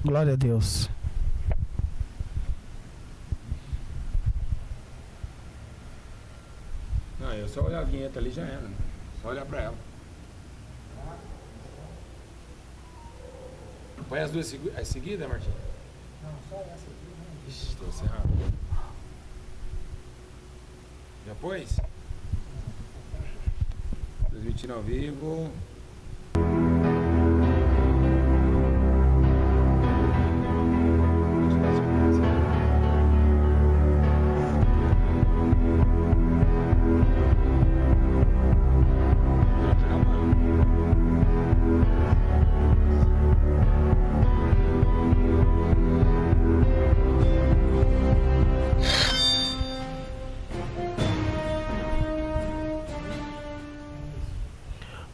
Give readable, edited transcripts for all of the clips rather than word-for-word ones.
Glória a Deus. Não, eu só olhar a vinheta ali já era. Só olhar pra ela. Põe as duas seguidas, Martinho? Não, só essa aqui. Ixi, tô errado. Já pôs? Transmitindo ao vivo.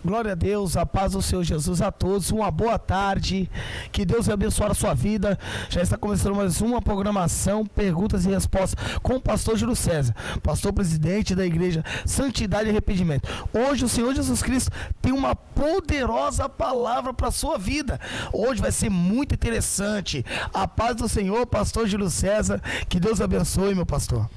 Glória a Deus, a paz do Senhor Jesus a todos, uma boa tarde, que Deus abençoe a sua vida. Já está começando mais uma programação, perguntas e respostas com o pastor Júlio César, pastor presidente da igreja Santidade e Arrependimento. Hoje o Senhor Jesus Cristo tem uma poderosa palavra para a sua vida. Hoje vai ser muito interessante. A paz do Senhor, pastor Júlio César, que Deus abençoe, meu pastor.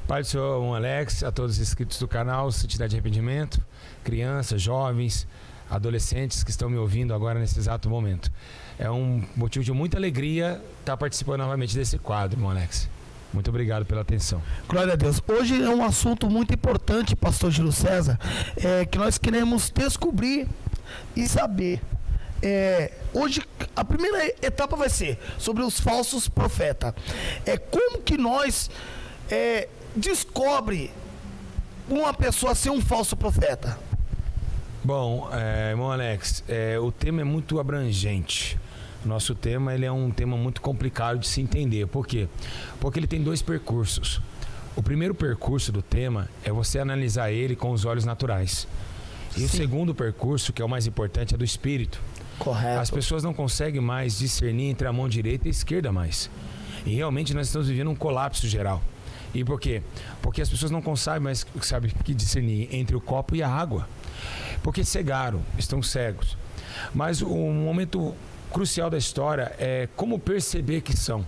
Pai do Senhor, irmão Alex, a todos os inscritos do canal Santidade e Arrependimento, crianças, jovens, adolescentes que estão me ouvindo agora nesse exato momento. É um motivo de muita alegria estar participando novamente desse quadro, irmão Alex. Muito obrigado pela atenção. Glória a Deus. Hoje é um assunto muito importante, pastor Júlio César, que nós queremos descobrir e saber. Hoje a primeira etapa vai ser sobre os falsos profetas. Como que nós descobre uma pessoa ser um falso profeta? Bom, irmão Alex, o tema é muito abrangente. Nosso tema ele é um tema muito complicado de se entender. Por quê? Porque ele tem dois percursos. O primeiro percurso do tema é você analisar ele com os olhos naturais. E o segundo percurso, que é o mais importante, é do espírito. Correto. As pessoas não conseguem mais discernir entre a mão direita e a esquerda mais. E realmente nós estamos vivendo um colapso geral. E por quê? Porque as pessoas não sabem mais discernir entre o copo e a água. Porque cegaram, estão cegos. Mas o momento crucial da história é como perceber que são.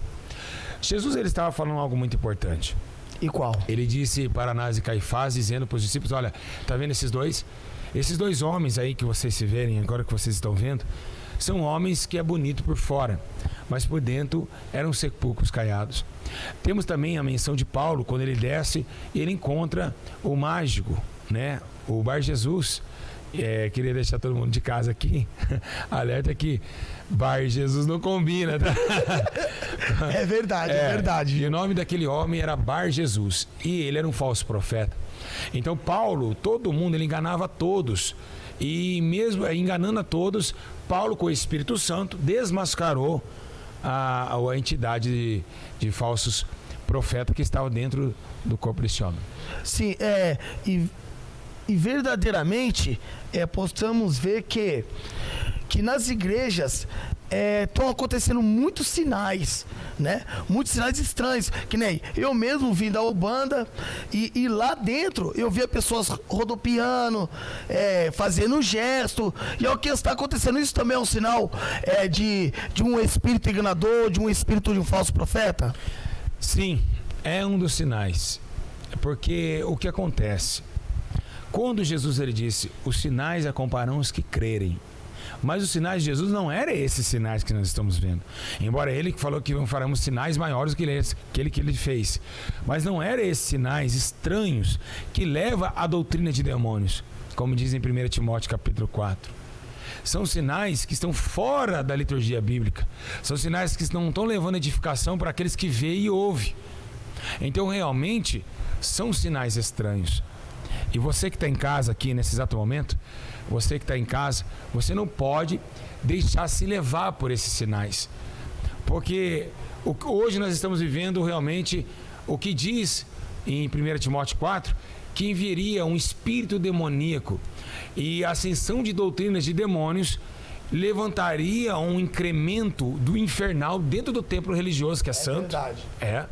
Jesus ele estava falando algo muito importante. E qual? Ele disse para Anás e Caifás, dizendo para os discípulos: olha, tá vendo esses dois? Esses dois homens aí que vocês se verem agora, que vocês estão vendo, são homens que é bonito por fora, mas por dentro eram sepulcros caiados. Temos também a menção de Paulo, quando ele desce e ele encontra o mágico, né? O Bar Jesus. Queria deixar todo mundo de casa aqui alerta que Bar Jesus não combina, tá? É verdade, é verdade. E o nome daquele homem era Bar Jesus, e ele era um falso profeta. Então Paulo, todo mundo, ele enganava a todos. E mesmo enganando a todos, Paulo, com o Espírito Santo, desmascarou a entidade de falsos profetas que estavam dentro do corpo desse homem. Sim, e verdadeiramente possamos ver que nas igrejas estão acontecendo muitos sinais, né? Muitos sinais estranhos, que nem eu mesmo vim da Ubanda e lá dentro eu via pessoas rodopiando, fazendo gesto, e é o que está acontecendo. Isso também é um sinal de um espírito enganador, de um espírito de um falso profeta? Sim, é um dos sinais, porque o que acontece? Quando Jesus ele disse, os sinais acompanharão os que crerem. Mas os sinais de Jesus não eram esses sinais que nós estamos vendo. Embora ele falou que faremos sinais maiores que aquele que ele fez. Mas não eram esses sinais estranhos que levam à doutrina de demônios. Como diz em 1 Timóteo capítulo 4. São sinais que estão fora da liturgia bíblica. São sinais que não estão levando edificação para aqueles que veem e ouvem. Então realmente são sinais estranhos. E você que está em casa aqui nesse exato momento, você que está em casa, você não pode deixar se levar por esses sinais. Porque hoje nós estamos vivendo realmente o que diz em 1 Timóteo 4, que enviaria um espírito demoníaco e a ascensão de doutrinas de demônios levantaria um incremento do infernal dentro do templo religioso que é santo. Verdade.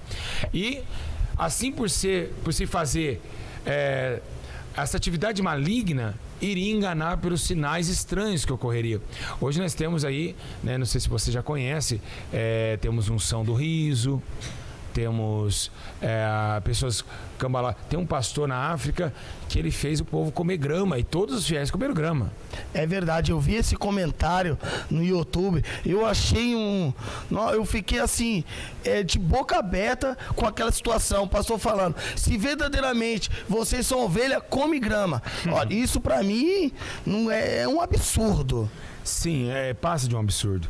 E assim por se fazer essa atividade maligna, iria enganar pelos sinais estranhos que ocorreriam. Hoje nós temos aí, né, não sei se você já conhece, temos unção do riso, temos pessoas cambalá. Tem um pastor na África que ele fez o povo comer grama e todos os fiéis comeram grama. É verdade, eu vi esse comentário no YouTube, eu achei eu fiquei assim, de boca aberta com aquela situação, o pastor falando, se verdadeiramente vocês são ovelha, come grama. Olha, isso pra mim não é um absurdo. Sim, passa de um absurdo.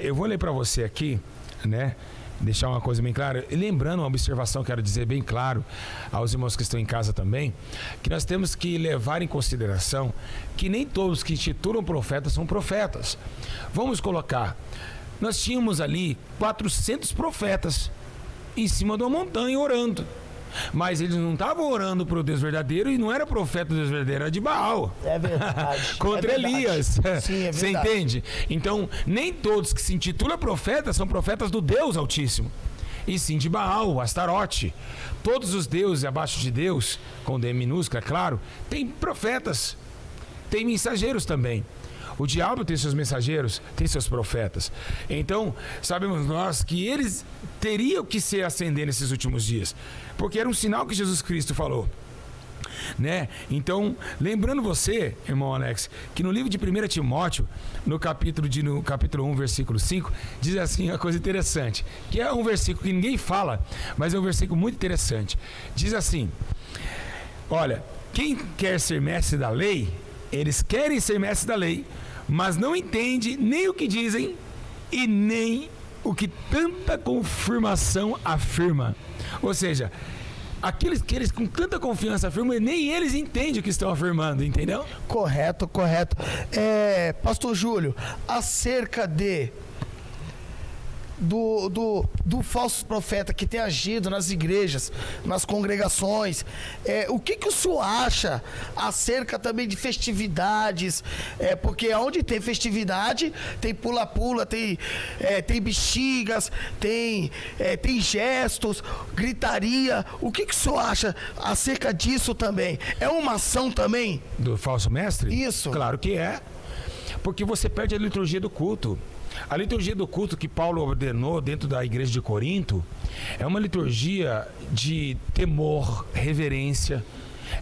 Eu vou ler pra você aqui, né? Deixar uma coisa bem clara. E lembrando uma observação, quero dizer bem claro aos irmãos que estão em casa também, que nós temos que levar em consideração que nem todos que intitulam profetas são profetas. Vamos colocar, nós tínhamos ali 400 profetas em cima de uma montanha orando. Mas eles não estavam orando para o Deus verdadeiro e não era profeta do Deus verdadeiro, era de Baal. É verdade. Contra Elias. Sim, é verdade. Você entende? Então, nem todos que se intitulam profetas são profetas do Deus Altíssimo. E sim de Baal, Astarote. Todos os deuses abaixo de Deus, com D minúscula, é claro, tem profetas. Tem mensageiros também. O diabo tem seus mensageiros, tem seus profetas. Então, sabemos nós que eles teriam que se acender nesses últimos dias. Porque era um sinal que Jesus Cristo falou. Né? Então, lembrando você, irmão Alex, que no livro de 1 Timóteo, no capítulo 1, versículo 5, diz assim uma coisa interessante, que é um versículo que ninguém fala, mas é um versículo muito interessante. Diz assim, olha, quem quer ser mestre da lei, eles querem ser mestre da lei, mas não entende nem o que dizem e nem o que tanta confirmação afirma. Ou seja, aqueles que eles com tanta confiança afirmam, nem eles entendem o que estão afirmando, entendeu? Correto. Pastor Júlio, acerca do falso profeta que tem agido nas igrejas, nas congregações, o que o senhor acha acerca também de festividades? Porque onde tem festividade tem pula-pula, tem bexigas, tem gestos, gritaria. O que o senhor acha acerca disso também? É uma ação também? Do falso mestre? Isso. Claro que é. Porque você perde a liturgia do culto. A liturgia do culto que Paulo ordenou dentro da igreja de Corinto é uma liturgia de temor, reverência,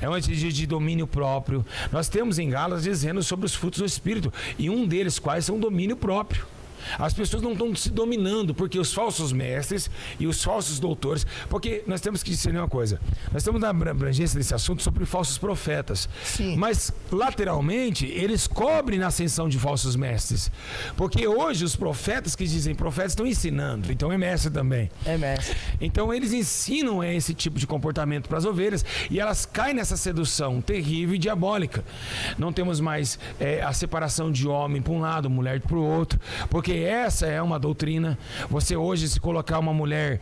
é uma liturgia de domínio próprio. Nós temos em Gálatas dizendo sobre os frutos do Espírito, e um deles quais são o domínio próprio. As pessoas não estão se dominando, porque os falsos mestres e os falsos doutores, porque nós temos que discernir uma coisa, nós estamos na abrangência desse assunto sobre falsos profetas. Sim. Mas lateralmente eles cobrem na ascensão de falsos mestres, porque hoje os profetas que dizem profetas estão ensinando, então é mestre também. É mestre. Então eles ensinam esse tipo de comportamento para as ovelhas e elas caem nessa sedução terrível e diabólica. Não temos mais a separação de homem para um lado, mulher para o outro, porque essa é uma doutrina. Você hoje, se colocar uma mulher,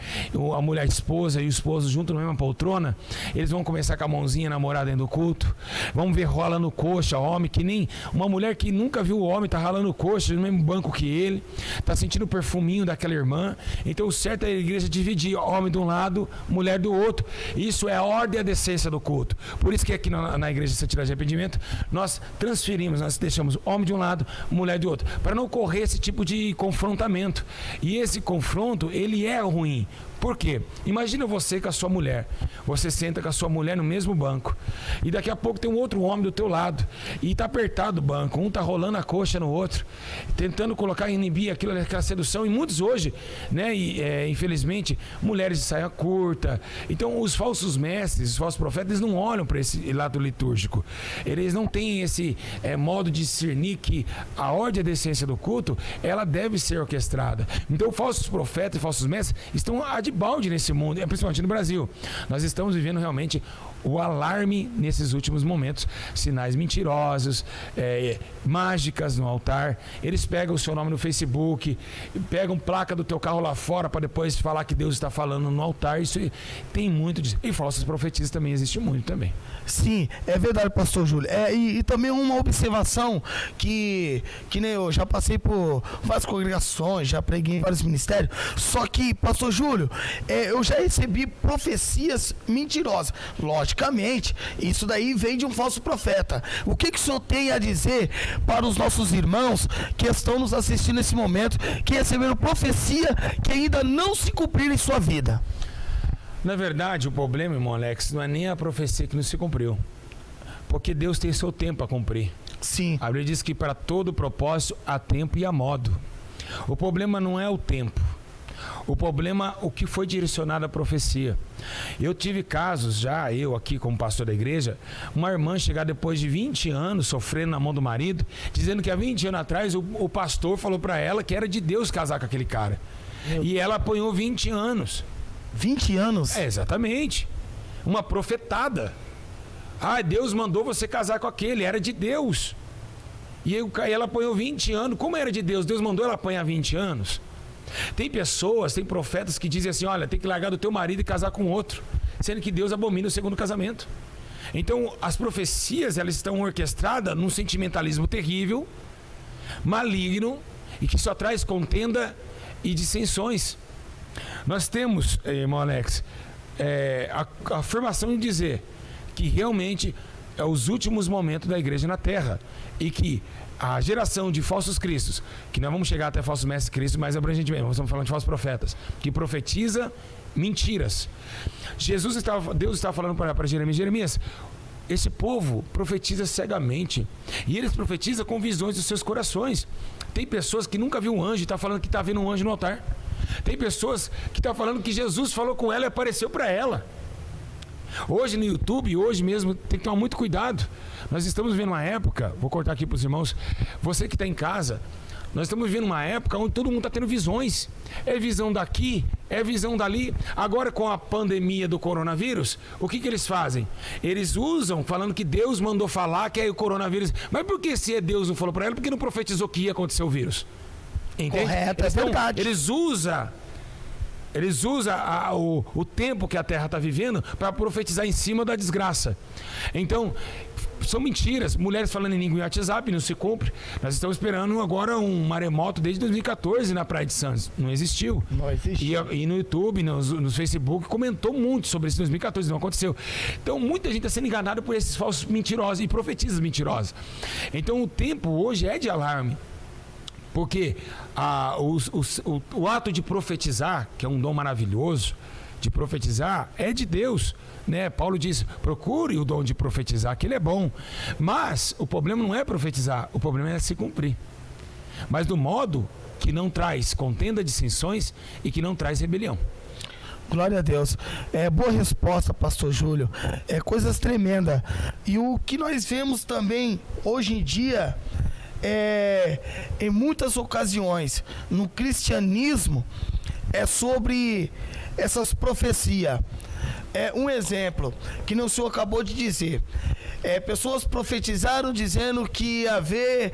a mulher esposa e o esposo junto na mesma poltrona, eles vão começar com a mãozinha namorar dentro do culto, vão ver rola no coxa, homem que nem uma mulher que nunca viu o homem tá ralando coxa no mesmo banco que ele, tá sentindo o perfuminho daquela irmã. Então o certo é a igreja dividir homem de um lado, mulher do outro. Isso é a ordem e a decência do culto. Por isso que aqui na igreja de Santidade e Arrependimento nós transferimos, nós deixamos homem de um lado, mulher do outro, para não ocorrer esse tipo de confrontamento. E esse confronto, ele é ruim. Por quê? Imagina você com a sua mulher. Você senta com a sua mulher no mesmo banco. E daqui a pouco tem um outro homem do teu lado. E tá apertado o banco. Um tá rolando a coxa no outro. Tentando colocar, inibir aquela sedução. E muitos hoje, né? Infelizmente, mulheres de saia curta. Então, os falsos mestres, os falsos profetas, eles não olham para esse lado litúrgico. Eles não têm esse modo de discernir que a ordem e a decência do culto, ela deve ser orquestrada. Então, falsos profetas e falsos mestres estão de balde nesse mundo, principalmente no Brasil. Nós estamos vivendo realmente o alarme nesses últimos momentos. Sinais mentirosos, mágicas no altar. Eles pegam o seu nome no Facebook, pegam placa do teu carro lá fora para depois falar que Deus está falando no altar. Isso tem muito disso. E falsas profecias também existe muito também. Sim, é verdade, pastor Júlio. E também uma observação que nem eu já passei por várias congregações, já preguei em vários ministérios. Só que, pastor Júlio, eu já recebi profecias mentirosas. Logicamente, isso daí vem de um falso profeta. O que o senhor tem a dizer para os nossos irmãos que estão nos assistindo nesse momento, que receberam profecia que ainda não se cumpriram em sua vida? Na verdade, o problema, irmão Alex, não é nem a profecia que não se cumpriu. Porque Deus tem seu tempo a cumprir. Sim. A Bíblia diz que para todo propósito há tempo e há modo. O problema não é o tempo. O problema, o que foi direcionado à profecia. Eu tive casos já, eu aqui como pastor da igreja, uma irmã chegar depois de 20 anos sofrendo na mão do marido, dizendo que há 20 anos atrás o pastor falou para ela que era de Deus casar com aquele cara. E ela apanhou 20 anos. 20 anos? É, exatamente. Uma profetada. Ah, Deus mandou você casar com aquele, era de Deus. E ela apanhou 20 anos. Como era de Deus? Deus mandou ela apanhar 20 anos. Tem pessoas, tem profetas que dizem assim, olha, tem que largar do teu marido e casar com outro, sendo que Deus abomina o segundo casamento. Então, as profecias, elas estão orquestradas num sentimentalismo terrível, maligno, e que só traz contenda e dissensões. Nós temos, irmão Alex, a afirmação de dizer que realmente é os últimos momentos da igreja na terra e que a geração de falsos cristos, que nós vamos chegar até falsos mestres cristos mais abrangentemente, nós estamos falando de falsos profetas, que profetiza mentiras. Deus estava falando para Jeremias, esse povo profetiza cegamente e eles profetizam com visões dos seus corações. Tem pessoas que nunca viu um anjo e estão falando que está vendo um anjo no altar. Tem pessoas que estão falando que Jesus falou com ela e apareceu para ela. Hoje no YouTube, hoje mesmo, tem que tomar muito cuidado. Nós estamos vivendo uma época, vou cortar aqui para os irmãos, você que está em casa, nós estamos vivendo uma época onde todo mundo está tendo visões. É visão daqui, é visão dali. Agora com a pandemia do coronavírus, o que eles fazem? Eles usam, falando que Deus mandou falar que é o coronavírus. Mas por que se Deus não falou para ela? Porque não profetizou que ia acontecer o vírus. Entende? Correto, é verdade. Eles usam o tempo que a Terra está vivendo para profetizar em cima da desgraça. Então, são mentiras. Mulheres falando em língua em WhatsApp, não se cumpre. Nós estamos esperando agora um maremoto desde 2014 na Praia de Santos. Não existiu. Não existiu. E no YouTube, no Facebook, comentou muito sobre isso em 2014. Não aconteceu. Então, muita gente está sendo enganada por esses falsos mentirosos e profetisas mentirosas. Então, o tempo hoje é de alarme. Porque o ato de profetizar, que é um dom maravilhoso, de profetizar, é de Deus, né? Paulo diz, procure o dom de profetizar, que ele é bom. Mas o problema não é profetizar, o problema é se cumprir. Mas do modo que não traz contenda, dissensões e que não traz rebelião. Glória a Deus. Boa resposta, pastor Júlio. Coisas tremendas. E o que nós vemos também hoje em dia... em muitas ocasiões no cristianismo é sobre essas profecias. Um exemplo que o senhor acabou de dizer, pessoas profetizaram dizendo que ia haver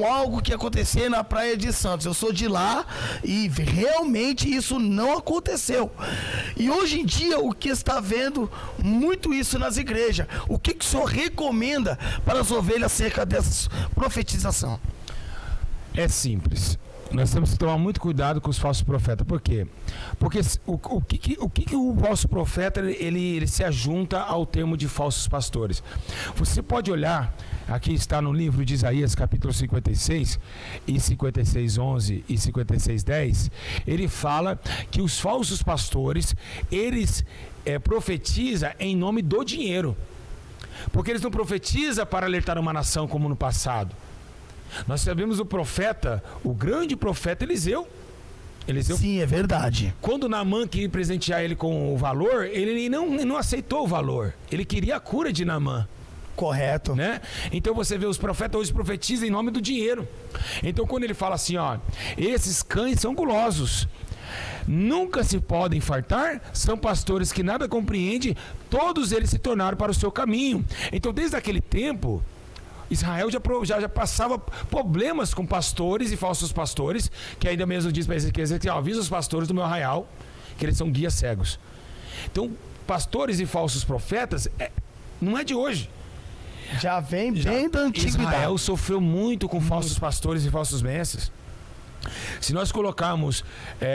algo que ia acontecer na Praia de Santos. Eu sou de lá e realmente isso não aconteceu. E hoje em dia o que está vendo muito isso nas igrejas. O que o senhor recomenda para as ovelhas acerca dessa profetização? É simples. Nós temos que tomar muito cuidado com os falsos profetas. Por quê? Porque o que o falso profeta ele se ajunta ao termo de falsos pastores? Você pode olhar, aqui está no livro de Isaías, capítulo 56, e 56:11 e 56:10, ele fala que os falsos pastores, eles profetizam em nome do dinheiro. Porque eles não profetizam para alertar uma nação como no passado. Nós sabemos o profeta, o grande profeta Eliseu. Sim, é verdade. Quando Naamã queria presentear ele com o valor, ele não aceitou o valor. Ele queria a cura de Naamã. Correto. Né? Então você vê, os profetas hoje profetizam em nome do dinheiro. Então quando ele fala assim, ó, esses cães são gulosos, nunca se podem fartar, são pastores que nada compreendem, todos eles se tornaram para o seu caminho. Então desde aquele tempo, Israel já passava problemas com pastores e falsos pastores, que ainda mesmo diz para Ezequiel que avisa os pastores do meu arraial, que eles são guias cegos. Então, pastores e falsos profetas não é de hoje. Já vem bem da antiguidade. Israel sofreu muito com falsos pastores e falsos mestres. Se nós colocarmos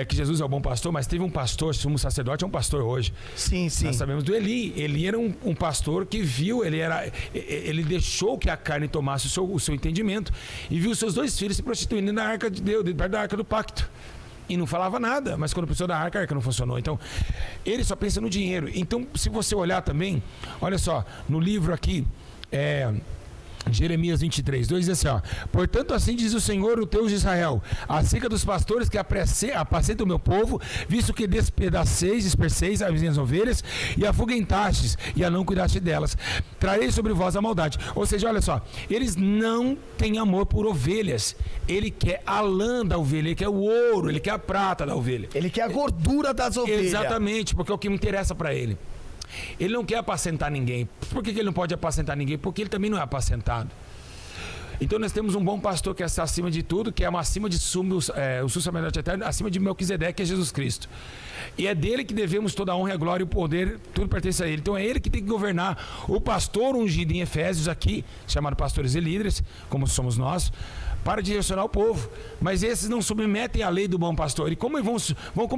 que Jesus é o bom pastor, mas teve um pastor, sumo sacerdote é um pastor hoje. Sim, sim. Nós sabemos do Eli. Eli era um pastor que viu, ele deixou que a carne tomasse o seu entendimento e viu seus 2 filhos se prostituindo na arca de Deus, perto da arca do pacto. E não falava nada, mas quando precisou da arca, a arca não funcionou. Então, ele só pensa no dinheiro. Então, se você olhar também, olha só, no livro aqui, Jeremias 23, 2 diz assim, ó: portanto assim diz o Senhor, o Deus de Israel, acerca dos pastores que apacentam o meu povo, visto que disperseis as minhas ovelhas e afugentastes e a não cuidaste delas, trarei sobre vós a maldade. Ou seja, olha só, eles não têm amor por ovelhas. Ele quer a lã da ovelha, ele quer o ouro, ele quer a prata da ovelha. Ele quer a gordura das ovelhas. Exatamente, porque é o que me interessa para ele. Ele não quer apacentar ninguém. Por que ele não pode apacentar ninguém? Porque ele também não é apacentado. Então nós temos um bom pastor que está acima de tudo, que é acima de o sumo sacerdote eterno, acima de Melquisedeque, que é Jesus Cristo. E é dele que devemos toda a honra, a glória e o poder, tudo pertence a ele. Então é ele que tem que governar. O pastor ungido em Efésios aqui, chamado pastores e líderes, como somos nós, para direcionar o povo. Mas esses não submetem à lei do bom pastor. E como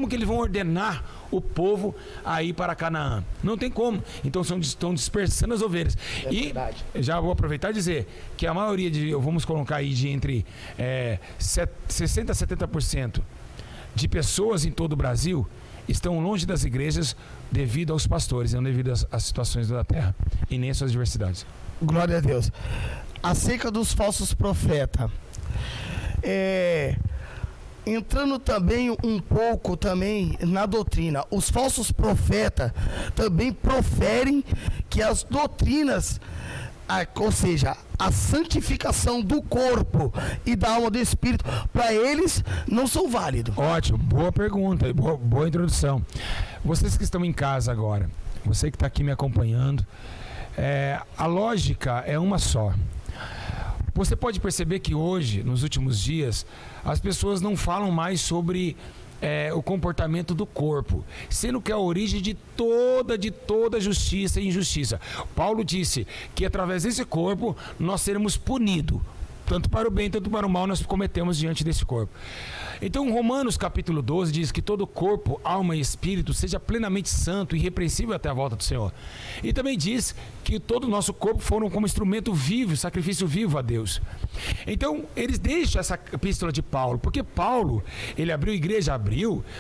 que eles vão ordenar o povo a ir para Canaã? Não tem como. Então estão dispersando as ovelhas. Verdade. Já vou aproveitar e dizer que a maioria vamos colocar aí de entre 60% a 70% de pessoas em todo o Brasil estão longe das igrejas devido aos pastores, não devido às situações da terra e nem às suas diversidades. Glória a Deus. Acerca dos falsos profetas, entrando também um pouco também na doutrina, os falsos profetas também proferem que as doutrinas, ou seja, a santificação do corpo e da alma do espírito, para eles não são válidos. Ótimo, boa pergunta, boa introdução. Vocês que estão em casa agora, você que está aqui me acompanhando, a lógica é uma só. Você pode perceber que hoje, nos últimos dias, as pessoas não falam mais sobre o comportamento do corpo, sendo que é a origem de toda justiça e injustiça. Paulo disse que através desse corpo nós seremos punidos, tanto para o bem, tanto para o mal nós cometemos diante desse corpo. Então Romanos capítulo 12 diz que todo corpo, alma e espírito seja plenamente santo e irrepreensível até a volta do Senhor. E também diz que todo o nosso corpo foram como instrumento vivo, sacrifício vivo a Deus. Então eles deixam essa epístola de Paulo, porque Paulo, ele abriu igreja,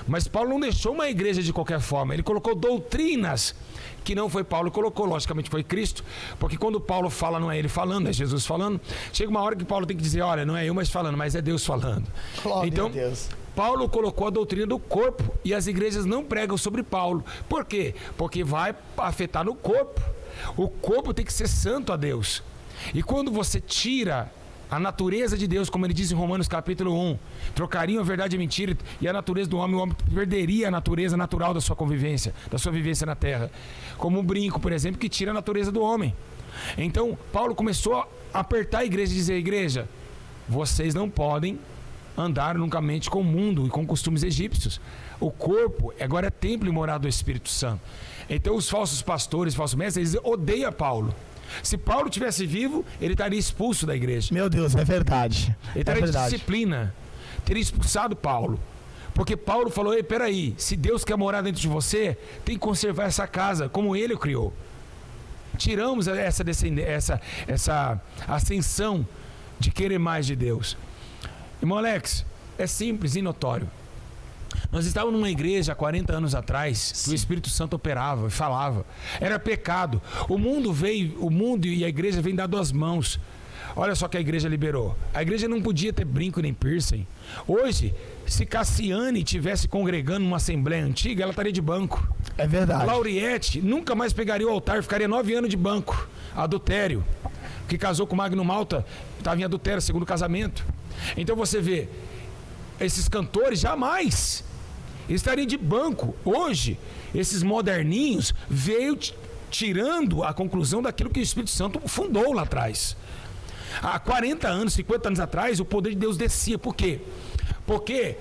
mas Paulo não deixou uma igreja de qualquer forma, ele colocou doutrinas que não foi Paulo que colocou, logicamente foi Cristo, porque quando Paulo fala, não é ele falando, é Jesus falando. Chega uma hora que Paulo tem que dizer, olha, não é eu mais falando, mas é Deus falando. Glória então, a Deus. Paulo colocou a doutrina do corpo e as igrejas não pregam sobre Paulo. Por quê? Porque vai afetar no corpo. O corpo tem que ser santo a Deus. E quando você tira a natureza de Deus, como ele diz em Romanos capítulo 1, trocariam a verdade e a mentira, e a natureza do homem, o homem perderia a natureza natural da sua convivência, da sua vivência na terra. Como um brinco, por exemplo, que tira a natureza do homem. Então, Paulo começou a apertar a igreja e dizer, igreja, vocês não podem andar unicamente com o mundo e com costumes egípcios. O corpo agora é templo e morada do Espírito Santo. Então, os falsos pastores, falsos mestres, eles odeiam Paulo. Se Paulo tivesse vivo, ele estaria expulso da igreja. Meu Deus, é verdade. Ele teria disciplina, teria expulsado Paulo. Porque Paulo falou, ei, peraí, se Deus quer morar dentro de você, tem que conservar essa casa como ele o criou. Tiramos essa ascensão de querer mais de Deus. Irmão Alex, é simples e notório. Nós estávamos numa igreja há 40 anos atrás, que o Espírito Santo operava e falava. Era pecado. O mundo e a igreja vêm dar 2 mãos. Olha só que a igreja liberou. A igreja não podia ter brinco nem piercing. Hoje, se Cassiane estivesse congregando numa assembleia antiga, ela estaria de banco. É verdade. Lauriette nunca mais pegaria o altar, ficaria 9 anos de banco. Adultério. Que casou com Magno Malta, estava em adultério, segundo casamento. Então você vê, esses cantores jamais estariam de banco. Hoje, esses moderninhos veio tirando a conclusão daquilo que o Espírito Santo fundou lá atrás. Há 40 anos, 50 anos atrás, o poder de Deus descia. Por quê? Porque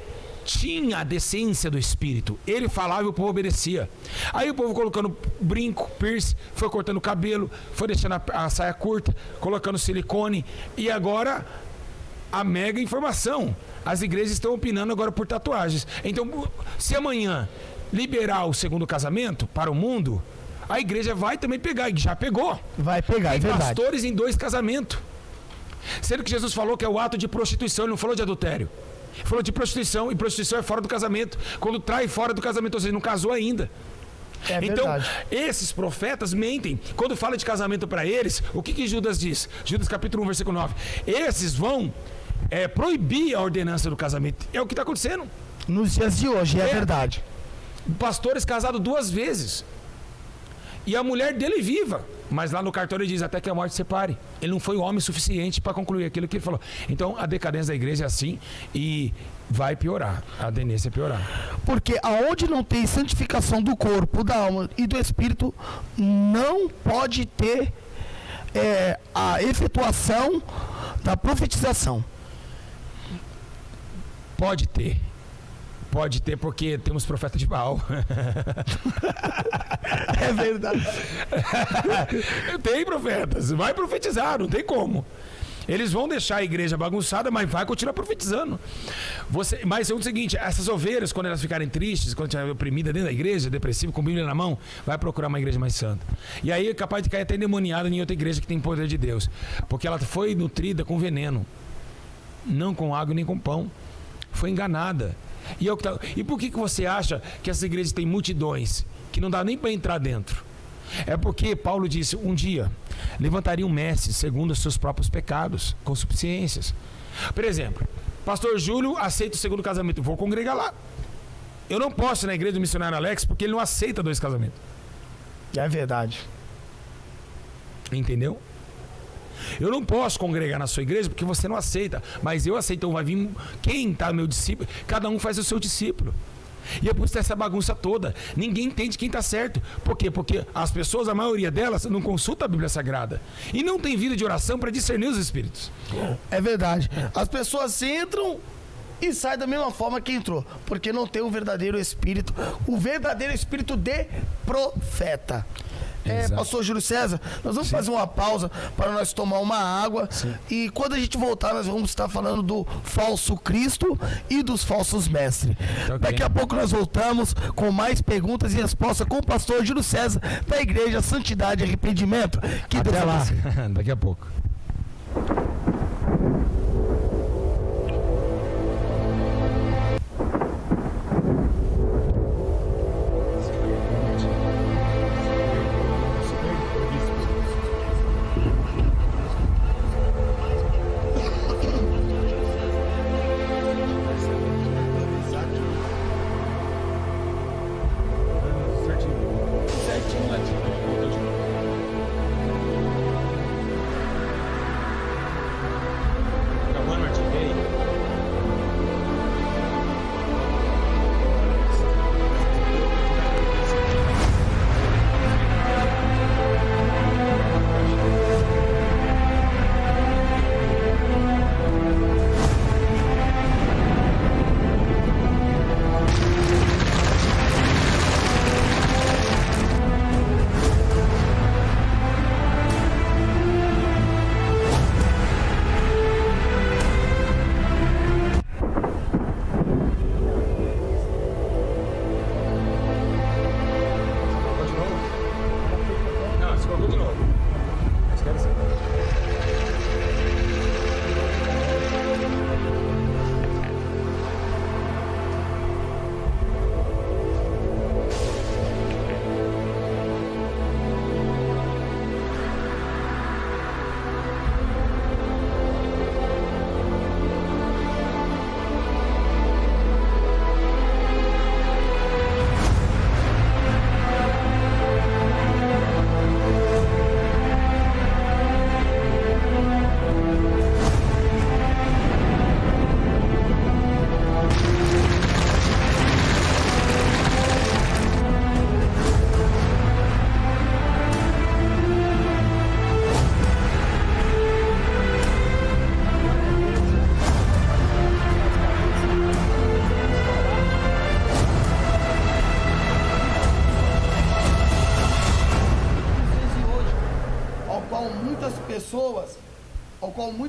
tinha a decência do Espírito. Ele falava e o povo obedecia. Aí o povo colocando brinco, piercing, foi cortando o cabelo, foi deixando a saia curta, colocando silicone. E agora a mega informação. as igrejas estão opinando agora por tatuagens. Então, se amanhã liberar o segundo casamento para o mundo, a igreja vai também pegar, e já pegou. Vai pegar, é verdade. Pastores em 2 casamentos. Sendo que Jesus falou que é o ato de prostituição, ele não falou de adultério. Ele falou de prostituição, e prostituição é fora do casamento. Quando trai fora do casamento, ou seja, não casou ainda. É então, verdade. esses profetas mentem. Quando fala de casamento para eles, o que Judas diz? Judas capítulo 1, versículo 9. Esses vão proibir a ordenança do casamento. É o que está acontecendo. Nos dias de hoje, é verdade. Pastores casados 2 vezes. E a mulher dele viva. Mas lá no cartório ele diz até que a morte separe. Ele não foi o homem suficiente para concluir aquilo que ele falou. Então a decadência da igreja é assim e vai piorar. A tendência é piorar. Porque aonde não tem santificação do corpo, da alma e do espírito, não pode ter a efetuação da profetização. Pode ter. Pode ter, porque temos profeta de Baal. É verdade. Tem profetas, vai profetizar, não tem como. Eles vão deixar a igreja bagunçada, mas vai continuar profetizando. Mas é o seguinte, essas ovelhas, quando elas ficarem tristes, quando estiver oprimida dentro da igreja, depressiva, com a Bíblia na mão, vai procurar uma igreja mais santa. E aí é capaz de cair até endemoniada em outra igreja que tem poder de Deus. Porque ela foi nutrida com veneno. Não com água nem com pão. Foi enganada. E por que você acha que essas igrejas têm multidões que não dá nem para entrar dentro? É porque Paulo disse, um dia levantariam mestres segundo os seus próprios pecados, com suficiências. Por exemplo, pastor Júlio aceita o segundo casamento, vou congregar lá. Eu não posso ir na igreja do missionário Alex porque ele não aceita 2 casamentos. É verdade. Entendeu? Eu não posso congregar na sua igreja porque você não aceita, mas eu aceito. Então vai vir quem está meu discípulo, cada um faz o seu discípulo. E é por isso essa bagunça toda. Ninguém entende quem está certo. Por quê? Porque as pessoas, a maioria delas, não consulta a Bíblia Sagrada e não tem vida de oração para discernir os espíritos. É verdade. As pessoas entram e saem da mesma forma que entrou, porque não tem o verdadeiro espírito de profeta. Pastor Júlio César, nós vamos fazer uma pausa para nós tomar uma água. Sim. E quando a gente voltar, nós vamos estar falando do falso Cristo e dos falsos mestres. Okay. Daqui a pouco nós voltamos com mais perguntas e respostas com o pastor Júlio César da Igreja Santidade e Arrependimento. Que até lá. Daqui a pouco.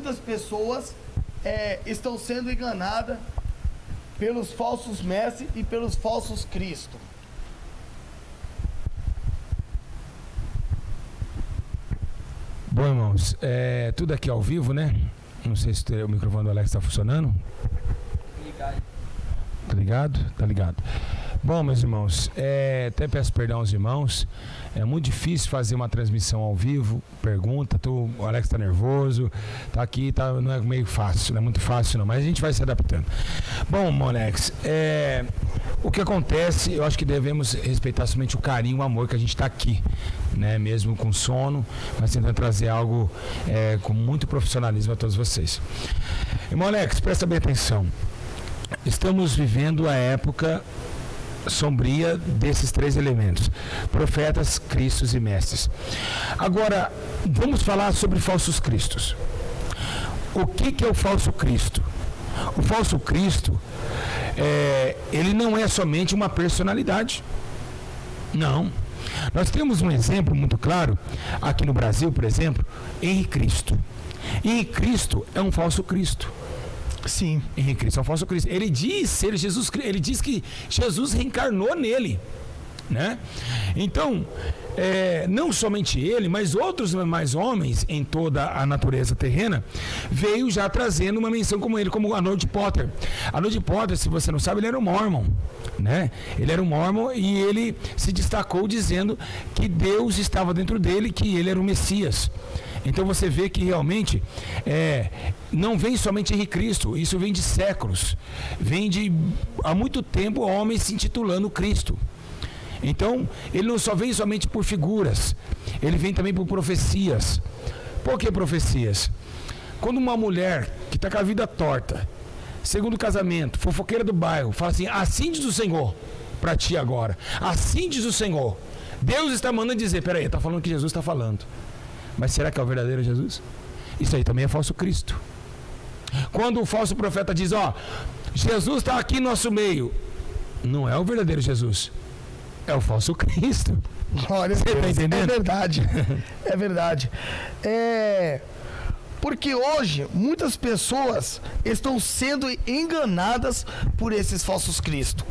muitas pessoas estão sendo enganadas pelos falsos mestres e pelos falsos cristos. Bom, irmãos, tudo aqui ao vivo, né? Não sei se o microfone do Alex está funcionando. Tá ligado? Tá ligado. Bom, meus irmãos, até peço perdão aos irmãos. É muito difícil fazer uma transmissão ao vivo. Pergunta, o Alex tá nervoso, tá aqui, não é meio fácil, não é muito fácil não, mas a gente vai se adaptando. Bom, Alex, o que acontece, eu acho que devemos respeitar somente o carinho e o amor que a gente está aqui, né? Mesmo com sono, mas tentando trazer algo com muito profissionalismo a todos vocês. Irmão Alex, presta bem atenção. Estamos vivendo a época sombria desses três elementos: profetas, cristos e mestres. Agora, vamos falar sobre falsos cristos. O que é o falso Cristo? O falso Cristo, ele não é somente uma personalidade. Não. Nós temos um exemplo muito claro, aqui no Brasil, por exemplo, Henrique Cristo. Henrique Cristo é um falso Cristo. Sim. Henrique Cristo é um falso Cristo. Ele diz ser Jesus, ele diz que Jesus reencarnou nele, né? Então, não somente ele, mas outros mais homens em toda a natureza terrena veio já trazendo uma menção como ele, como Arnold Potter. Arnold Potter, se você não sabe, ele era um Mormon, né? Ele era um Mormon e ele se destacou dizendo que Deus estava dentro dele, que ele era o Messias. Então você vê que realmente não vem somente Henrique Cristo, isso vem de séculos, vem de há muito tempo homens se intitulando Cristo. Então ele não só vem somente por figuras, ele vem também por profecias. Por que profecias? Quando uma mulher que está com a vida torta, segundo casamento, fofoqueira do bairro, fala assim: assim diz o Senhor para ti agora, assim diz o Senhor, Deus está mandando dizer, peraí, está falando que Jesus está falando. Mas será que é o verdadeiro Jesus? Isso aí também é falso Cristo. Quando o falso profeta diz, Jesus está aqui no nosso meio, não é o verdadeiro Jesus, é o falso Cristo. Glória a Deus. Você está entendendo? É verdade. É verdade. Porque hoje muitas pessoas estão sendo enganadas por esses falsos cristos.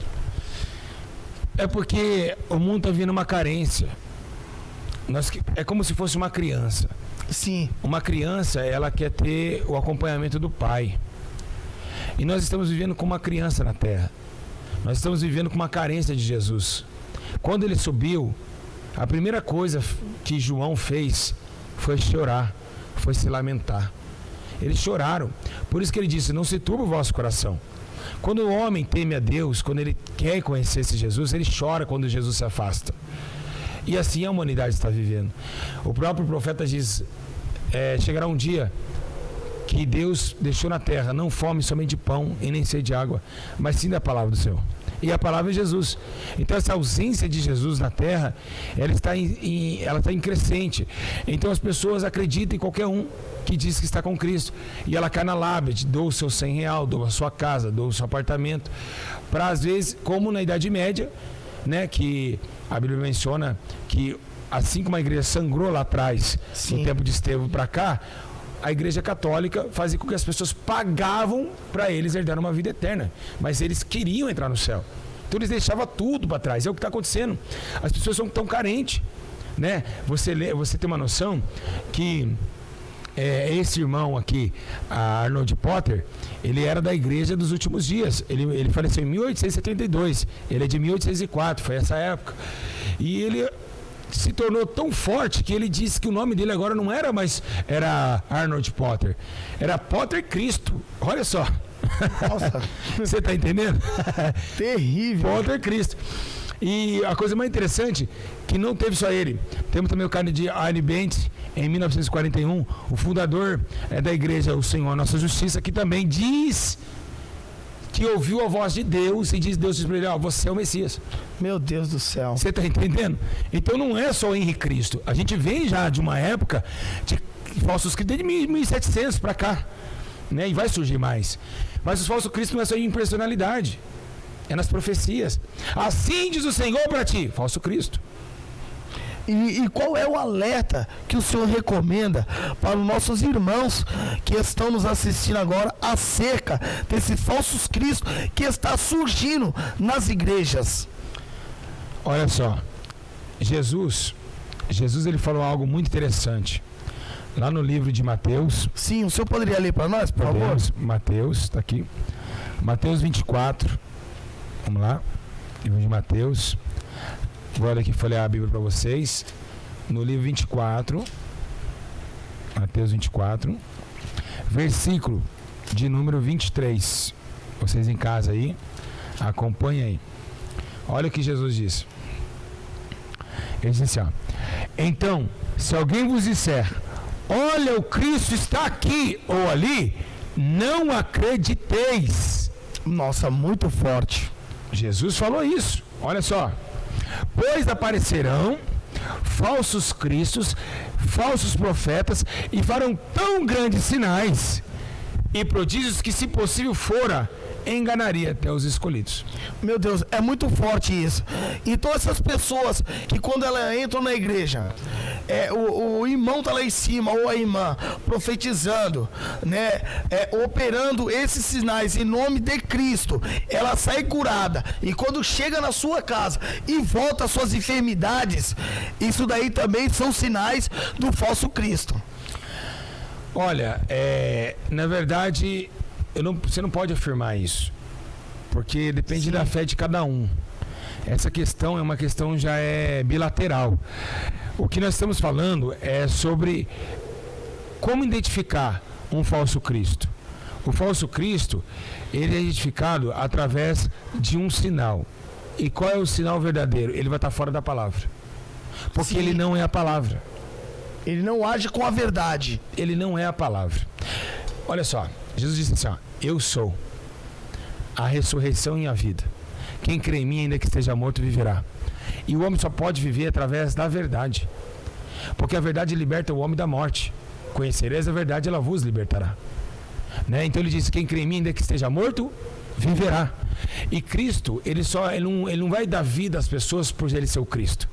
É porque o mundo está vivendo uma carência. É como se fosse uma criança. Sim. Uma criança, ela quer ter o acompanhamento do pai. E nós estamos vivendo como uma criança na terra. Nós estamos vivendo com uma carência de Jesus. Quando ele subiu, a primeira coisa que João fez foi chorar, foi se lamentar. Eles choraram. Por isso que ele disse: não se turbe o vosso coração. Quando o homem teme a Deus, quando ele quer conhecer esse Jesus, ele chora quando Jesus se afasta. E assim a humanidade está vivendo. O próprio profeta diz: chegará um dia que Deus deixou na terra não fome somente de pão e nem sede de água, mas sim da palavra do Senhor. E a palavra é Jesus. Então essa ausência de Jesus na terra, ela está em crescente. Então as pessoas acreditam em qualquer um que diz que está com Cristo, e ela cai na lábia, dou o seu R$100, dou a sua casa, dou o seu apartamento, para às vezes, como na Idade Média, né, que a Bíblia menciona que assim como a igreja sangrou lá atrás, no tempo de Estevão para cá, a igreja católica fazia com que as pessoas pagavam para eles herdar uma vida eterna, mas eles queriam entrar no céu, então eles deixavam tudo para trás. É o que está acontecendo. As pessoas são tão carentes, né? Você tem uma noção que esse irmão aqui, a Arnold Potter, ele era da igreja dos últimos dias. Ele faleceu em 1872. Ele é de 1804, foi essa época. E ele se tornou tão forte que ele disse que o nome dele agora não era mais Arnold Potter, era Potter Cristo. Olha só. Nossa. Você está entendendo? Terrível. Potter Cristo. E a coisa mais interessante, que não teve só ele. Temos também o cara de Arne Bent, em 1941, o fundador da igreja O Senhor, a Nossa Justiça, que também diz que ouviu a voz de Deus e diz: Deus diz para ele: você é o Messias. Meu Deus do céu. Você está entendendo? Então não é só o Henrique Cristo. A gente vem já de uma época de falsos cristos, desde 1700 para cá, né? E vai surgir mais. Mas os falsos cristos não é só em personalidade, é nas profecias. Assim diz o Senhor para ti, falso Cristo. E qual é o alerta que o Senhor recomenda para os nossos irmãos que estão nos assistindo agora acerca desses falsos cristos que está surgindo nas igrejas? Olha só, Jesus ele falou algo muito interessante. Lá no livro de Mateus. Sim, o senhor poderia ler para nós, por favor? Mateus, está aqui. Mateus 24. Vamos lá. Livro de Mateus. Vou aqui folhear a Bíblia para vocês. No livro 24. Mateus 24. Versículo de número 23. Vocês em casa aí, acompanhem aí. Olha o que Jesus disse. Ele disse assim, ó: então, se alguém vos disser, olha, o Cristo está aqui ou ali, não acrediteis. Nossa, muito forte. Jesus falou isso. Olha só. Pois aparecerão falsos cristos, falsos profetas, e farão tão grandes sinais e prodígios que, se possível fora, enganaria até os escolhidos. Meu Deus, é muito forte isso. Então essas pessoas que quando elas entram na igreja, o irmão está lá em cima, ou a irmã, profetizando, né, operando esses sinais em nome de Cristo, ela sai curada, e quando chega na sua casa e volta às suas enfermidades, isso daí também são sinais do falso Cristo. Olha, na verdade, você não pode afirmar isso, porque depende Sim. da fé de cada um. Essa questão é uma questão já bilateral. O que nós estamos falando é sobre como identificar um falso Cristo. O falso Cristo, ele é identificado através de um sinal. E qual é o sinal verdadeiro? Ele vai estar fora da palavra, porque Sim. ele não é a palavra. Ele não age com a verdade. Ele não é a palavra. Olha só, Jesus disse assim, ó: eu sou a ressurreição e a vida. Quem crê em mim, ainda que esteja morto, viverá. E o homem só pode viver através da verdade, porque a verdade liberta o homem da morte. Conhecereis a verdade, ela vos libertará, né? Então ele diz: quem crê em mim, ainda que esteja morto, viverá. E Cristo, ele não vai dar vida às pessoas por ele ser o Cristo.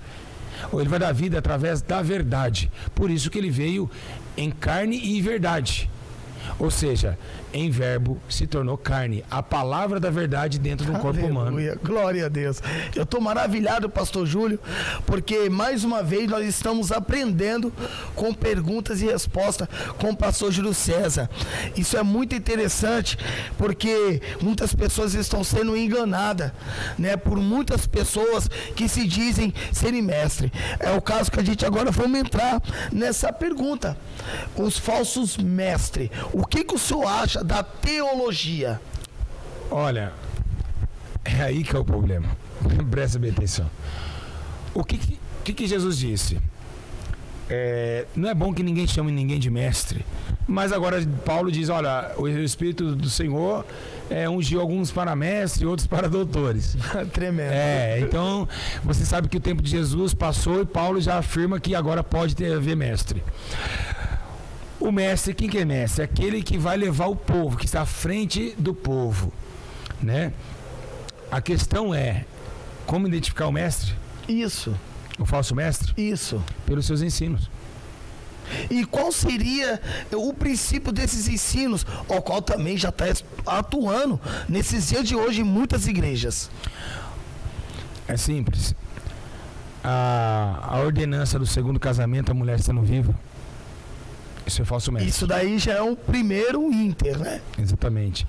Ou ele vai dar vida através da verdade. Por isso que ele veio em carne e verdade. Ou seja, em verbo se tornou carne, a palavra da verdade dentro de um corpo humano. Glória a Deus. Eu estou maravilhado, pastor Júlio, porque mais uma vez nós estamos aprendendo com perguntas e respostas com o pastor Júlio César. Isso é muito interessante, porque muitas pessoas estão sendo enganadas, né, por muitas pessoas que se dizem serem mestre. É o caso que a gente agora vamos entrar nessa pergunta. Os falsos mestres. O que o senhor acha da teologia? Olha, é aí que é o problema. Presta bem atenção. O que Jesus disse? Não é bom que ninguém chame ninguém de mestre. Mas agora Paulo diz: olha, o Espírito do Senhor ungiu alguns para mestre e outros para doutores. Tremendo. Então você sabe que o tempo de Jesus passou e Paulo já afirma que agora pode haver mestre. O mestre, quem que é mestre? É aquele que vai levar o povo, que está à frente do povo, né? A questão é como identificar o mestre? Isso. O falso mestre? Isso. Pelos seus ensinos. E qual seria o princípio desses ensinos, ao qual também já está atuando nesses dias de hoje em muitas igrejas? É simples. A ordenança do segundo casamento, a mulher estando viva, isso é falso mestre. Isso daí já é o primeiro ínter, né? Exatamente.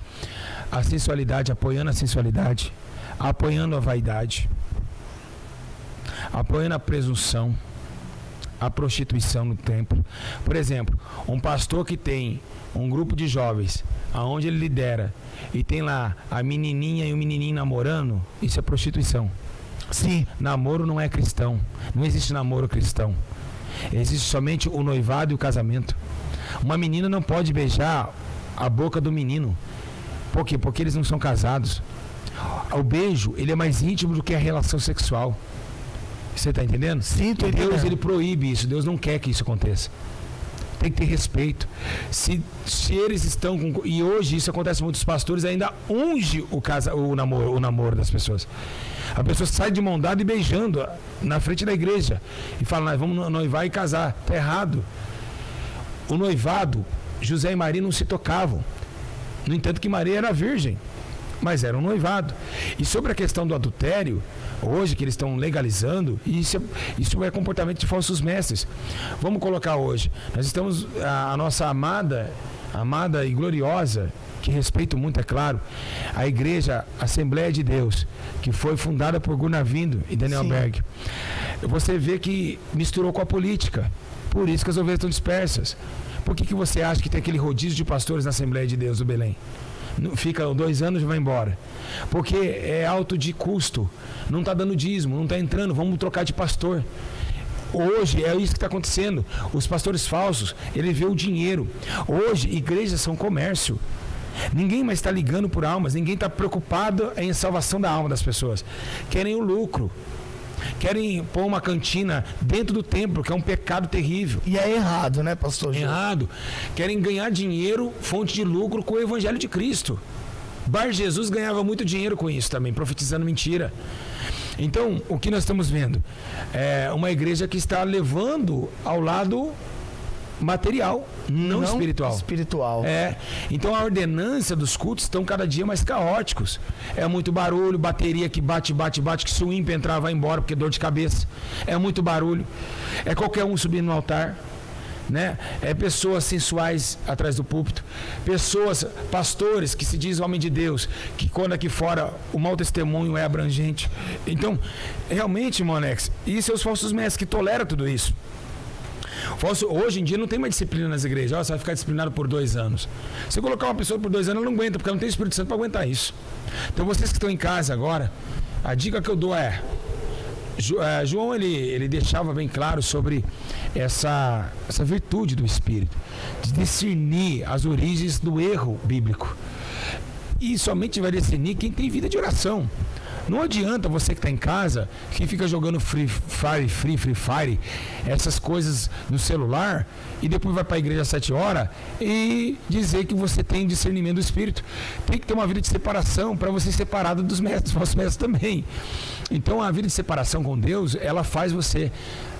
A sensualidade, apoiando a sensualidade, apoiando a vaidade, apoiando a presunção, a prostituição no templo. Por exemplo, um pastor que tem um grupo de jovens, aonde ele lidera, e tem lá a menininha e o menininho namorando, isso é prostituição. Sim. Namoro não é cristão. Não existe namoro cristão. Existe somente o noivado e o casamento. Uma menina não pode beijar a boca do menino. Por quê? Porque eles não são casados. O beijo, ele é mais íntimo do que a relação sexual. Você está entendendo? Sim, tô entendendo. Deus, ele proíbe isso. Deus não quer que isso aconteça. tem que ter respeito. Se eles estão com... E hoje isso acontece com muitos pastores, ainda unge o namoro das pessoas. A pessoa sai de mão dada e beijando na frente da igreja e fala, nós vamos noivar e casar. Está errado. O noivado, José e Maria não se tocavam. No entanto que Maria era virgem, mas era um noivado. E sobre a questão do adultério, hoje que eles estão legalizando, isso é comportamento de falsos mestres. Vamos colocar hoje, nós estamos, a nossa amada e gloriosa, que respeito muito, é claro, a igreja Assembleia de Deus, que foi fundada por Gunnar Vindo e Daniel Sim. Berg. Você vê que misturou com a política, por isso que as ovelhas estão dispersas. Por que você acha que tem aquele rodízio de pastores na Assembleia de Deus do Belém? Fica 2 anos e vai embora. Porque é alto de custo. Não está dando dízimo, não está entrando, vamos trocar de pastor. Hoje é isso que está acontecendo. Os pastores falsos, ele vê o dinheiro. Hoje, igrejas são comércio. Ninguém mais está ligando por almas, ninguém está preocupado em salvação da alma das pessoas. Querem o lucro. Querem pôr uma cantina dentro do templo, que é um pecado terrível. E é errado, né, pastor Júlio? Errado. Querem ganhar dinheiro, fonte de lucro, com o evangelho de Cristo. Bar Jesus ganhava muito dinheiro com isso também, profetizando mentira. Então, o que nós estamos vendo? É uma igreja que está levando ao lado material, não espiritual. Então a ordenança dos cultos estão cada dia mais caóticos. É muito barulho, bateria que bate, que se o ímpio entrar vai embora porque dor de cabeça. É muito barulho. É qualquer um subindo no altar, né? É pessoas sensuais atrás do púlpito, pastores que se diz homem de Deus, que quando aqui fora o mau testemunho é abrangente. Então, realmente, Monex, isso é os falsos mestres que toleram tudo isso. Hoje em dia não tem mais disciplina nas igrejas. Você vai ficar disciplinado por 2 anos. Se eu colocar uma pessoa por 2 anos, ela não aguenta, porque ela não tem Espírito Santo para aguentar isso. Então vocês que estão em casa agora, a dica que eu dou é, João ele deixava bem claro sobre essa virtude do Espírito, de discernir as origens do erro bíblico. E somente vai discernir quem tem vida de oração. Não adianta você que está em casa, que fica jogando Free Fire, essas coisas no celular, e depois vai para a igreja às 7 horas e dizer que você tem discernimento do Espírito. Tem que ter uma vida de separação para você ser separado dos mestres, falsos mestres também. Então a vida de separação com Deus, ela faz você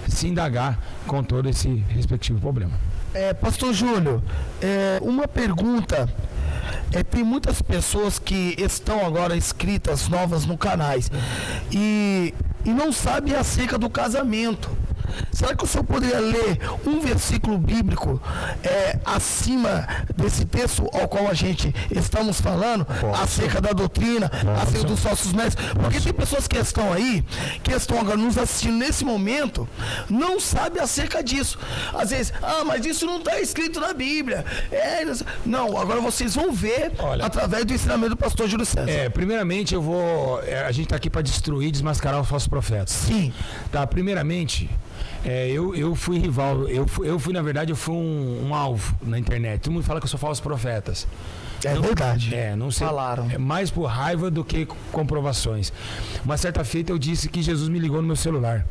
se indagar com todo esse respectivo problema. Pastor Júlio, uma pergunta. Tem muitas pessoas que estão agora inscritas novas no canais e não sabem acerca do casamento. Será que o senhor poderia ler um versículo bíblico acima desse texto ao qual a gente estamos falando, acerca da doutrina, acerca dos falsos mestres? Porque tem pessoas que estão aí, que estão agora nos assistindo nesse momento, não sabem acerca disso. Às vezes, mas isso não está escrito na Bíblia. Não, agora vocês vão ver através do ensinamento do pastor Júlio César. Primeiramente a gente está aqui para destruir, desmascarar os falsos profetas. Sim. Tá, primeiramente, eu fui rival, na verdade, eu fui um alvo na internet. Todo mundo fala que eu sou falsos profetas. Verdade. Não sei. Falaram. Mais por raiva do que comprovações. Uma certa feita eu disse que Jesus me ligou no meu celular.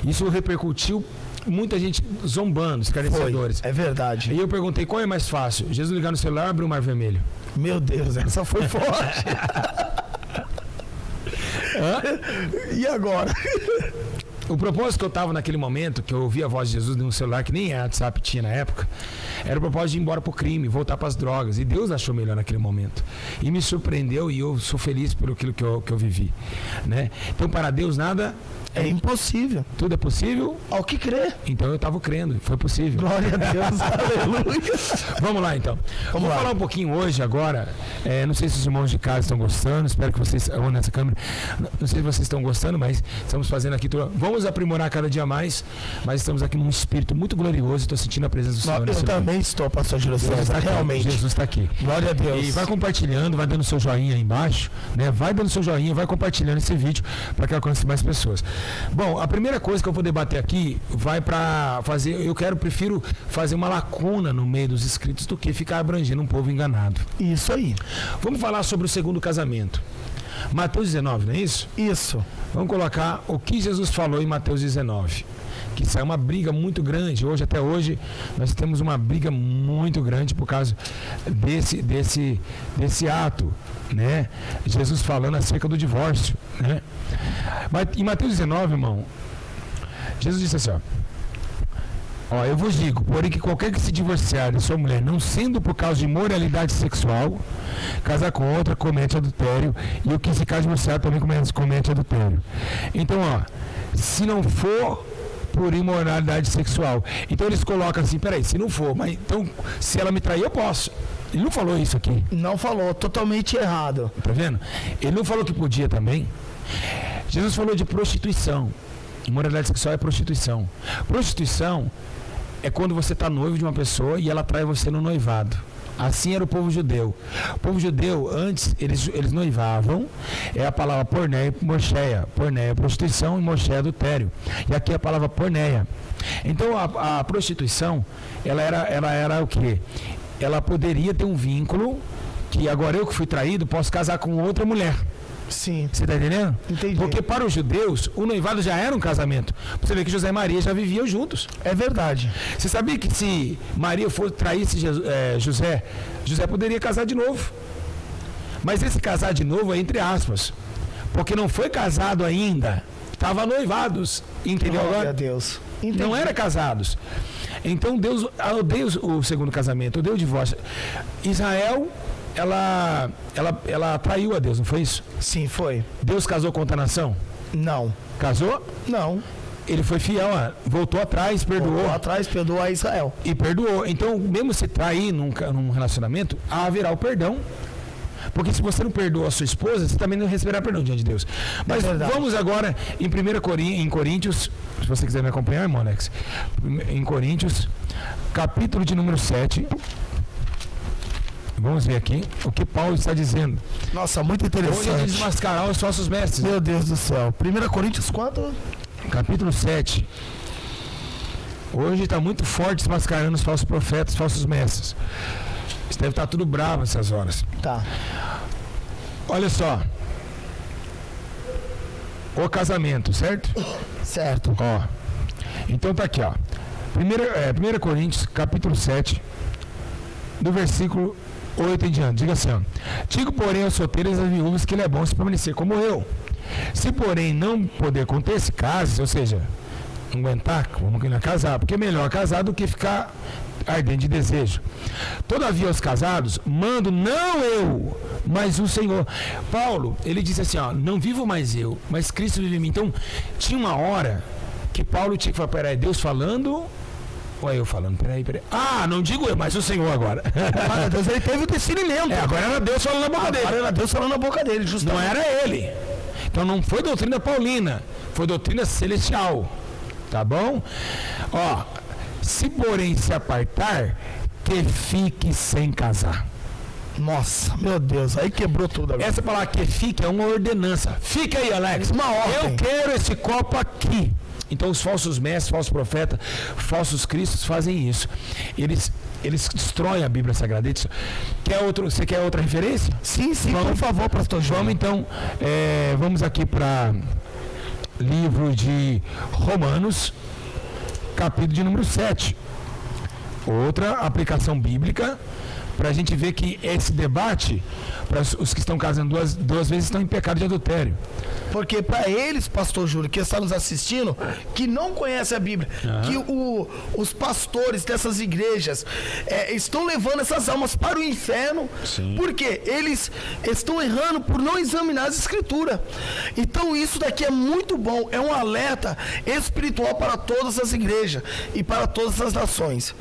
Isso repercutiu, muita gente zombando, escarnecedores. É verdade. E eu perguntei qual é mais fácil, Jesus ligar no celular ou abrir o Mar Vermelho? Meu Deus, essa foi forte. E agora? O propósito que eu estava naquele momento, que eu ouvi a voz de Jesus num celular que nem a WhatsApp tinha na época, era o propósito de ir embora pro crime, voltar para as drogas. E Deus achou melhor naquele momento. E me surpreendeu e eu sou feliz por aquilo que eu vivi, né? Então, para Deus, nada é impossível. Tudo é possível ao que crê. Então eu estava crendo, foi possível. Glória a Deus, aleluia. Vamos lá então. Vamos falar um pouquinho hoje agora. Não sei se os irmãos de casa estão gostando, espero que vocês vão nessa câmera. Não sei se vocês estão gostando, mas estamos fazendo aqui. Vamos aprimorar cada dia mais, mas estamos aqui num espírito muito glorioso. Estou sentindo a presença do Senhor. Eu também estou, pastor Júlio César, realmente. Jesus está aqui. Glória a Deus. E vai compartilhando, vai dando seu joinha aí embaixo, né? Vai dando seu joinha, vai compartilhando esse vídeo para que alcance mais pessoas. Bom, a primeira coisa que eu vou debater aqui vai para fazer, prefiro fazer uma lacuna no meio dos inscritos do que ficar abrangendo um povo enganado. Isso aí. Vamos falar sobre o segundo casamento. Mateus 19, não é isso? Isso. Vamos colocar o que Jesus falou em Mateus 19. que isso é uma briga muito grande. Hoje, até hoje, nós temos uma briga muito grande por causa desse ato, né? Jesus falando acerca do divórcio, né? Mas em Mateus 19, irmão, Jesus disse assim, ó, eu vos digo, porém que qualquer que se divorciar de sua mulher, não sendo por causa de imoralidade sexual, casar com outra, comete adultério, e o que se casar divorciado também comete adultério. Então, ó, se não for por imoralidade sexual, então eles colocam assim, peraí, se não for, mas então, se ela me trair, eu posso. Ele não falou isso aqui. Não falou, totalmente errado. Tá vendo? Ele não falou que podia também. Jesus falou de prostituição. Imoralidade sexual é prostituição. Prostituição é quando você está noivo de uma pessoa e ela trai você no noivado. Assim era o povo judeu. O povo judeu, antes, eles noivavam. É a palavra porneia e morcheia. Porneia é prostituição e morcheia é adultério. E aqui é a palavra porneia. Então, a prostituição, ela era o quê? Ela poderia ter um vínculo que agora eu que fui traído posso casar com outra mulher. Sim. Você está entendendo? Entendi. Porque para os judeus, o noivado já era um casamento. Você vê que José e Maria já viviam juntos. É verdade. Você sabia que se Maria traísse José, José poderia casar de novo. Mas esse casar de novo é entre aspas. Porque não foi casado ainda. Estava noivados. Entendeu agora? Glória a Deus. Entendi. Não era casados. Então Deus odeia o segundo casamento, odeia o divórcio. Israel, ela traiu a Deus, não foi isso? Sim, foi. Deus casou com outra nação? Não. Casou? Não. Ele foi fiel, voltou atrás, perdoou. Voltou atrás, perdoou a Israel. E perdoou. Então, mesmo se trair num relacionamento, haverá o perdão. Porque se você não perdoa a sua esposa, você também não receberá perdão diante de Deus. Mas vamos agora em Coríntios, se você quiser me acompanhar, irmão Alex, em Coríntios, capítulo de número 7. Vamos ver aqui o que Paulo está dizendo. Nossa, muito interessante. Hoje é desmascarar os falsos mestres. Meu Deus do céu. 1 Coríntios 4? Capítulo 7. Hoje está muito forte desmascarando os falsos profetas, falsos mestres. Isso deve estar tudo bravo nessas horas. Tá. Olha só. O casamento, certo? Certo. Ó. Então tá aqui, ó. 1 Coríntios, capítulo 7, do versículo 8 em diante. Diga assim, ó. Digo, porém, aos solteiros e às viúvas que ele é bom se permanecer como eu. Se, porém, não poder conter, se case, ou seja, não aguentar, como que não casar, porque é melhor casar do que ficar ardente de desejo. Todavia, aos casados, mando não eu, mas o Senhor. Paulo, ele disse assim, ó, não vivo mais eu, mas Cristo vive em mim. Então, tinha uma hora que Paulo tinha que falar, peraí, Deus falando, ou é eu falando? Peraí. Ah, não digo eu, mas o Senhor agora. Mas Deus, ele teve o discernimento. Agora era Deus falando na boca dele. Agora era Deus falando na boca dele, justamente. Não era ele. Então não foi doutrina paulina, foi doutrina celestial. Tá bom? Ó, se porém se apartar, que fique sem casar. Nossa, meu Deus, aí quebrou tudo agora. Essa palavra que fique é uma ordenança. Fica aí, Alex. Uma ordem. Eu quero esse copo aqui. Então os falsos mestres, falsos profetas, falsos cristos fazem isso. Eles destroem a Bíblia Sagrada. Você quer outra referência? Sim, vamos, por favor, pastor João. Vamos então, vamos aqui para livro de Romanos, capítulo de número 7. Outra aplicação bíblica, para a gente ver que esse debate, para os que estão casando duas vezes, estão em pecado de adultério. Porque para eles, pastor Júlio, que está nos assistindo, que não conhece a Bíblia, que os pastores dessas igrejas estão levando essas almas para o inferno, porque eles estão errando por não examinar as escrituras. Então isso daqui é muito bom, é um alerta espiritual para todas as igrejas e para todas as nações.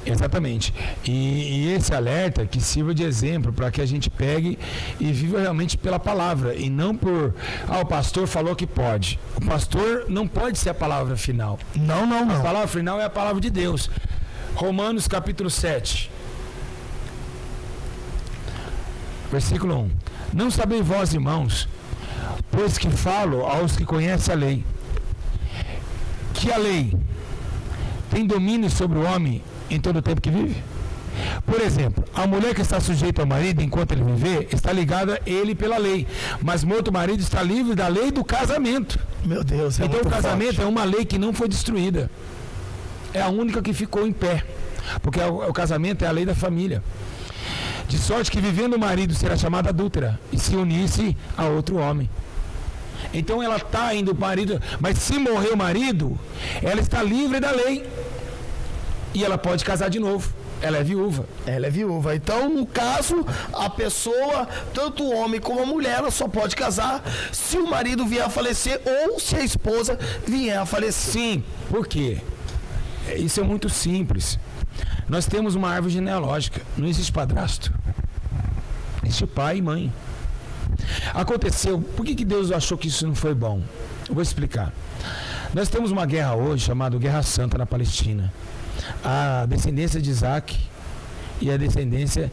Exatamente. E esse alerta que sirva de exemplo para que a gente pegue e viva realmente pela palavra e não por o pastor falou que pode. O pastor não pode ser a palavra final. Não. A palavra final é a palavra de Deus. Romanos capítulo 7, versículo 1. Não sabeis vós, irmãos, pois que falo aos que conhecem a lei, que a lei tem domínio sobre o homem em todo o tempo que vive? Por exemplo, a mulher que está sujeita ao marido enquanto ele viver, está ligada a ele pela lei, mas morto o marido está livre da lei do casamento. Meu Deus, é Então muito o casamento forte. é uma lei que não foi destruída. É a única que ficou em pé. Porque o casamento é a lei da família. De sorte que vivendo o marido será chamada adúltera e se unisse a outro homem. Então ela está indo para o marido, mas se morrer o marido, ela está livre da lei. E ela pode casar de novo. Ela é viúva. Ela é viúva. Então, no caso, a pessoa, tanto o homem como a mulher, ela só pode casar se o marido vier a falecer ou se a esposa vier a falecer. Sim, por quê? Isso é muito simples. Nós temos uma árvore genealógica. Não existe padrasto. Existe pai e mãe. Aconteceu. Por que Deus achou que isso não foi bom? Eu vou explicar. Nós temos uma guerra hoje chamada Guerra Santa na Palestina. A descendência de Isaac e a descendência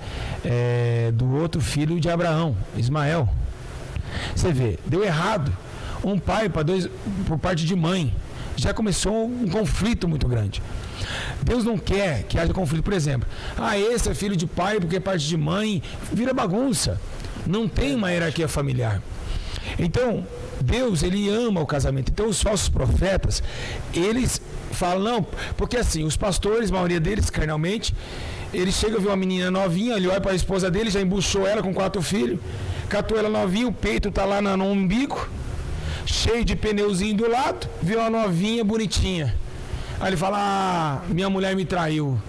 do outro filho de Abraão, Ismael. Você vê, deu errado. Um pai para dois, por parte de mãe. Já começou um conflito muito grande. Deus não quer que haja conflito. Por exemplo, esse é filho de pai porque é parte de mãe. Vira bagunça. Não tem uma hierarquia familiar. Então, Deus, ele ama o casamento. Então, os falsos profetas, eles falam, não, porque assim, os pastores, a maioria deles, carnalmente, ele chega a ver uma menina novinha, ele olha para a esposa dele, já embuchou ela com 4 filhos, catou ela novinha, o peito tá lá no umbigo, cheio de pneuzinho do lado, viu uma novinha bonitinha. Aí ele fala, minha mulher me traiu,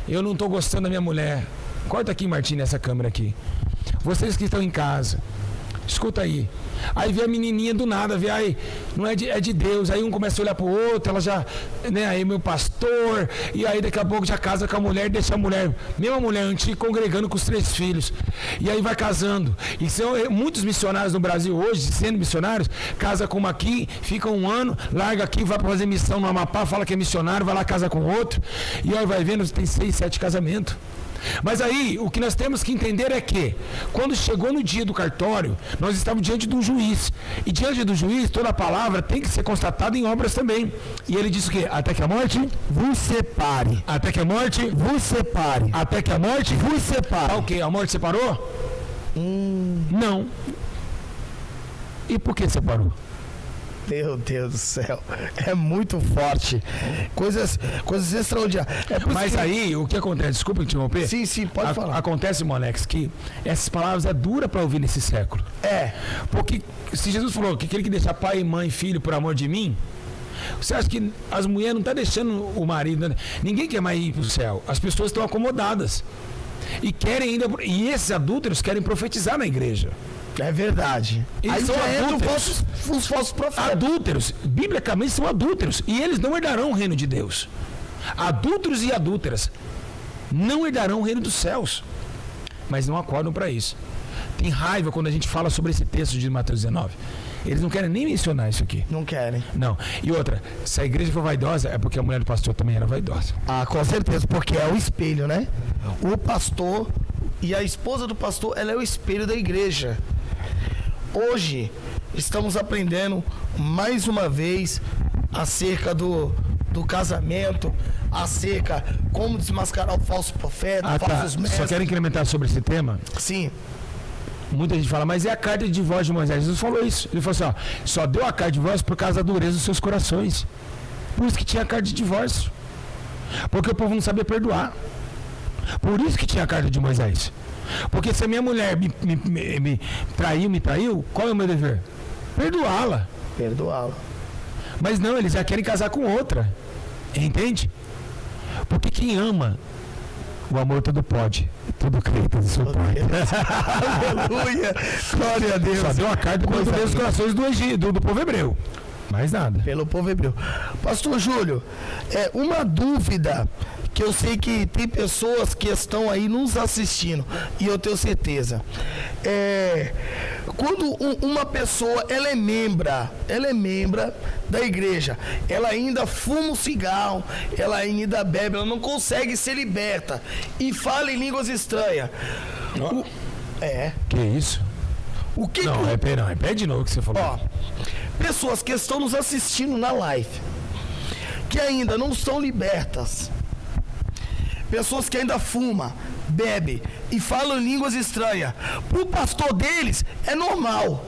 eu não tô gostando da minha mulher. Corta aqui, Martim, nessa câmera aqui. Vocês que estão em casa, escuta aí. Aí vê a menininha do nada, vê aí, não é de Deus. Aí um começa a olhar pro outro, ela já, né, aí meu pastor, e aí daqui a pouco já casa com a mulher, deixa a mulher, mesma mulher antiga, congregando com os 3 filhos. E aí vai casando. E são muitos missionários no Brasil hoje, sendo missionários, casa com uma aqui, fica um ano, larga aqui, vai para fazer missão no Amapá, fala que é missionário, vai lá casa com outro, e aí vai vendo, tem 6, 7 casamentos. Mas aí, o que nós temos que entender é que, quando chegou no dia do cartório, nós estávamos diante de um juiz. E diante do juiz, toda a palavra tem que ser constatada em obras também. E ele disse o quê? Até que a morte Vos separe. Até que a morte Vos separe. Até que a morte Vos separe. Tá o quê? A morte separou? Não. E por que separou? Meu Deus do céu, é muito forte. Coisas extraordinárias. Mas aí, o que acontece? Desculpa te interromper. Sim, pode falar. Acontece, Monex, que essas palavras é dura para ouvir nesse século. Porque se Jesus falou que aquele que deixa pai, mãe, filho por amor de mim, você acha que as mulheres não estão deixando o marido, né? Ninguém quer mais ir para o céu. As pessoas estão acomodadas. E querem ainda. E esses adúlteros querem profetizar na igreja. É verdade. Eles Aí são já entram adúlteros. os falsos profetas. Adúlteros, biblicamente são adúlteros. E eles não herdarão o reino de Deus. Adúlteros e adúlteras não herdarão o reino dos céus. Mas não acordam para isso. Tem raiva quando a gente fala sobre esse texto de Mateus 19. Eles não querem nem mencionar isso aqui. Não querem. Não. E outra, se a igreja for vaidosa, é porque a mulher do pastor também era vaidosa. Com certeza, porque é o espelho, né? O pastor e a esposa do pastor, ela é o espelho da igreja. Hoje, estamos aprendendo mais uma vez acerca do casamento, acerca como desmascarar o falso profeta, falsos mestres. Só quero incrementar sobre esse tema? Sim. Muita gente fala, mas é a carta de divórcio de Moisés. Jesus falou isso. Ele falou assim, só deu a carta de divórcio por causa da dureza dos seus corações. Por isso que tinha a carta de divórcio. Porque o povo não sabia perdoar. Por isso que tinha a carta de Moisés. Porque se a minha mulher me traiu, qual é o meu dever? Perdoá-la. Perdoá-la. Mas não, eles já querem casar com outra. Entende? Porque quem ama, o amor tudo pode. Tudo crê, tudo suporta. Aleluia. Glória a Deus. Só deu a carta para os corações do povo hebreu. Mais nada. Pelo povo hebreu. Pastor Júlio, uma dúvida que eu sei que tem pessoas que estão aí nos assistindo, e eu tenho certeza. Quando uma pessoa ela é membra da igreja, ela ainda fuma um cigarro, ela ainda bebe, ela não consegue ser liberta e fala em línguas estranhas. Que isso? O que não, repete de novo o que você falou. Pessoas que estão nos assistindo na live, que ainda não são libertas, pessoas que ainda fumam, bebem e falam línguas estranhas, para o pastor deles é normal.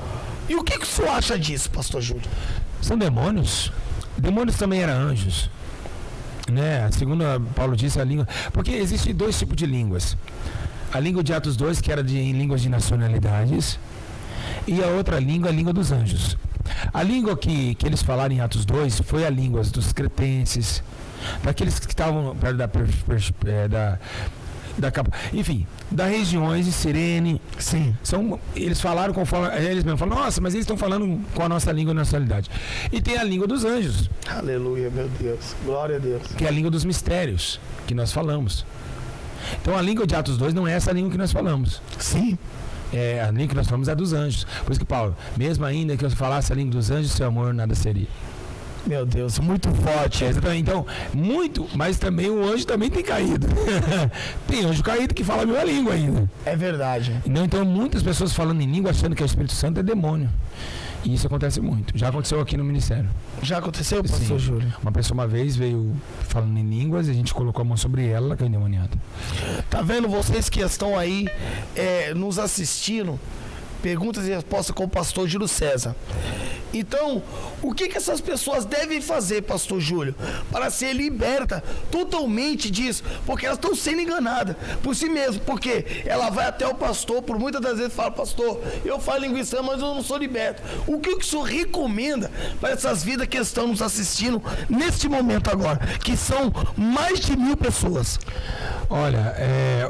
E o que o senhor acha disso, pastor Júlio? São demônios. Demônios também eram anjos. Né? Segundo Paulo disse, a língua... Porque existem dois tipos de línguas. A língua de Atos 2, que era em línguas de nacionalidades, e a outra língua, a língua dos anjos. A língua que eles falaram em Atos 2 foi a língua dos cretenses, daqueles que estavam perto enfim, das regiões de Cirene. Sim. Eles falaram conforme eles mesmos falam, nossa, mas eles estão falando com a nossa língua e nacionalidade. E tem a língua dos anjos. Aleluia, meu Deus. Glória a Deus. Que é a língua dos mistérios que nós falamos. Então a língua de Atos 2 não é essa língua que nós falamos. Sim. A língua que nós falamos é a dos anjos. Por isso que Paulo, mesmo ainda que eu falasse a língua dos anjos, seu amor nada seria. Meu Deus, muito forte. Exatamente. Então, muito, mas também o anjo também tem caído. Tem anjo caído que fala a mesma língua ainda. É verdade. Então, muitas pessoas falando em língua achando que o Espírito Santo é demônio. E isso acontece muito. Já aconteceu aqui no ministério. Já aconteceu, pastor Júlio? Uma pessoa uma vez veio falando em línguas e a gente colocou a mão sobre ela, ela caiu endemoniada. Tá vendo? Vocês que estão aí nos assistindo, perguntas e respostas com o pastor Júlio César. Então, o que essas pessoas devem fazer, pastor Júlio, para ser liberta totalmente disso? Porque elas estão sendo enganadas por si mesmas. Porque ela vai até o pastor, por muitas das vezes fala, pastor, eu falo língua estranha, mas eu não sou liberto. O que o senhor recomenda para essas vidas que estão nos assistindo neste momento agora, que são mais de 1.000 pessoas? Olha,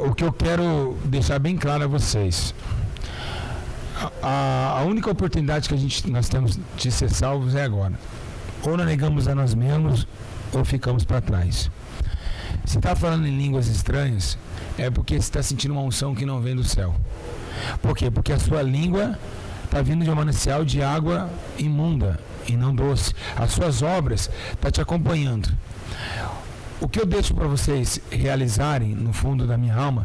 o que eu quero deixar bem claro a vocês... A única oportunidade que nós temos de ser salvos é agora. Ou nós negamos a nós mesmos, ou ficamos para trás. Se está falando em línguas estranhas, é porque você está sentindo uma unção que não vem do céu. Por quê? Porque a sua língua está vindo de um manancial de água imunda e não doce. As suas obras estão te acompanhando. O que eu deixo para vocês realizarem no fundo da minha alma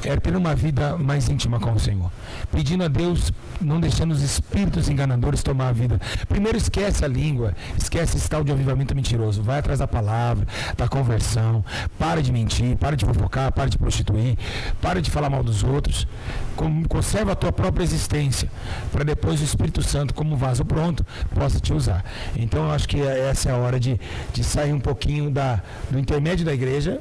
é ter uma vida mais íntima com o Senhor, pedindo a Deus, não deixando os espíritos enganadores tomar a vida. Primeiro esquece a língua, esquece esse tal de avivamento mentiroso, vai atrás da palavra, da conversão, para de mentir, para de fofocar, para de prostituir, para de falar mal dos outros, conserva a tua própria existência, para depois o Espírito Santo, como vaso pronto, possa te usar. Então eu acho que essa é a hora de sair um pouquinho do intermédio da igreja,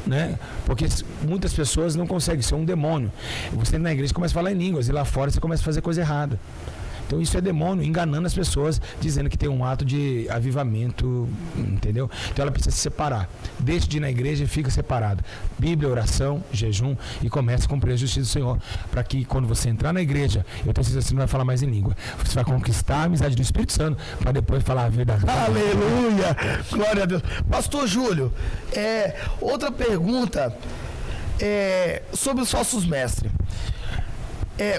né? Porque muitas pessoas não conseguem, isso é um demônio. Você na igreja começa a falar em línguas e lá fora você começa a fazer coisa errada. Então isso é demônio enganando as pessoas, dizendo que tem um ato de avivamento, entendeu? Então ela precisa se separar. Deixe de ir na igreja e fica separado. Bíblia, oração, jejum e comece a cumprir a justiça do Senhor. Para que quando você entrar na igreja, eu tenho certeza que você não vai falar mais em língua. Você vai conquistar a amizade do Espírito Santo para depois falar a verdade. Aleluia! Glória a Deus. Pastor Júlio, outra pergunta sobre os falsos mestres.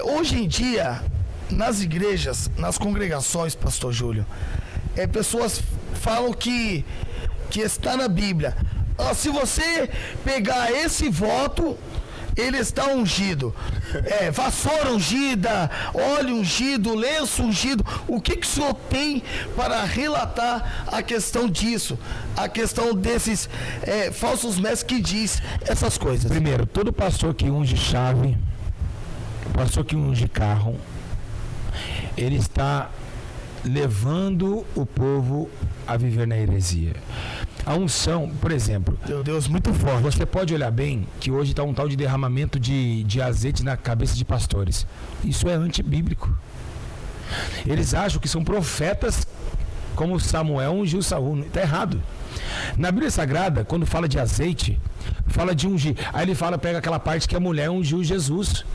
Hoje em dia, nas igrejas, nas congregações, pastor Júlio, pessoas falam que está na Bíblia. Se você pegar esse voto, ele está ungido. Vassoura ungida, óleo ungido, lenço ungido. O que o senhor tem para relatar a questão disso? A questão desses falsos mestres que diz essas coisas. Primeiro, todo pastor que unge chave, pastor que unge carro, ele está levando o povo a viver na heresia. A unção, por exemplo, meu Deus, muito forte. Você pode olhar bem que hoje está um tal de derramamento de azeite na cabeça de pastores. Isso é antibíblico. Eles acham que são profetas como Samuel ungiu Saul. Está errado. Na Bíblia Sagrada, quando fala de azeite, fala de ungir. Aí ele pega aquela parte que a mulher ungiu Jesus.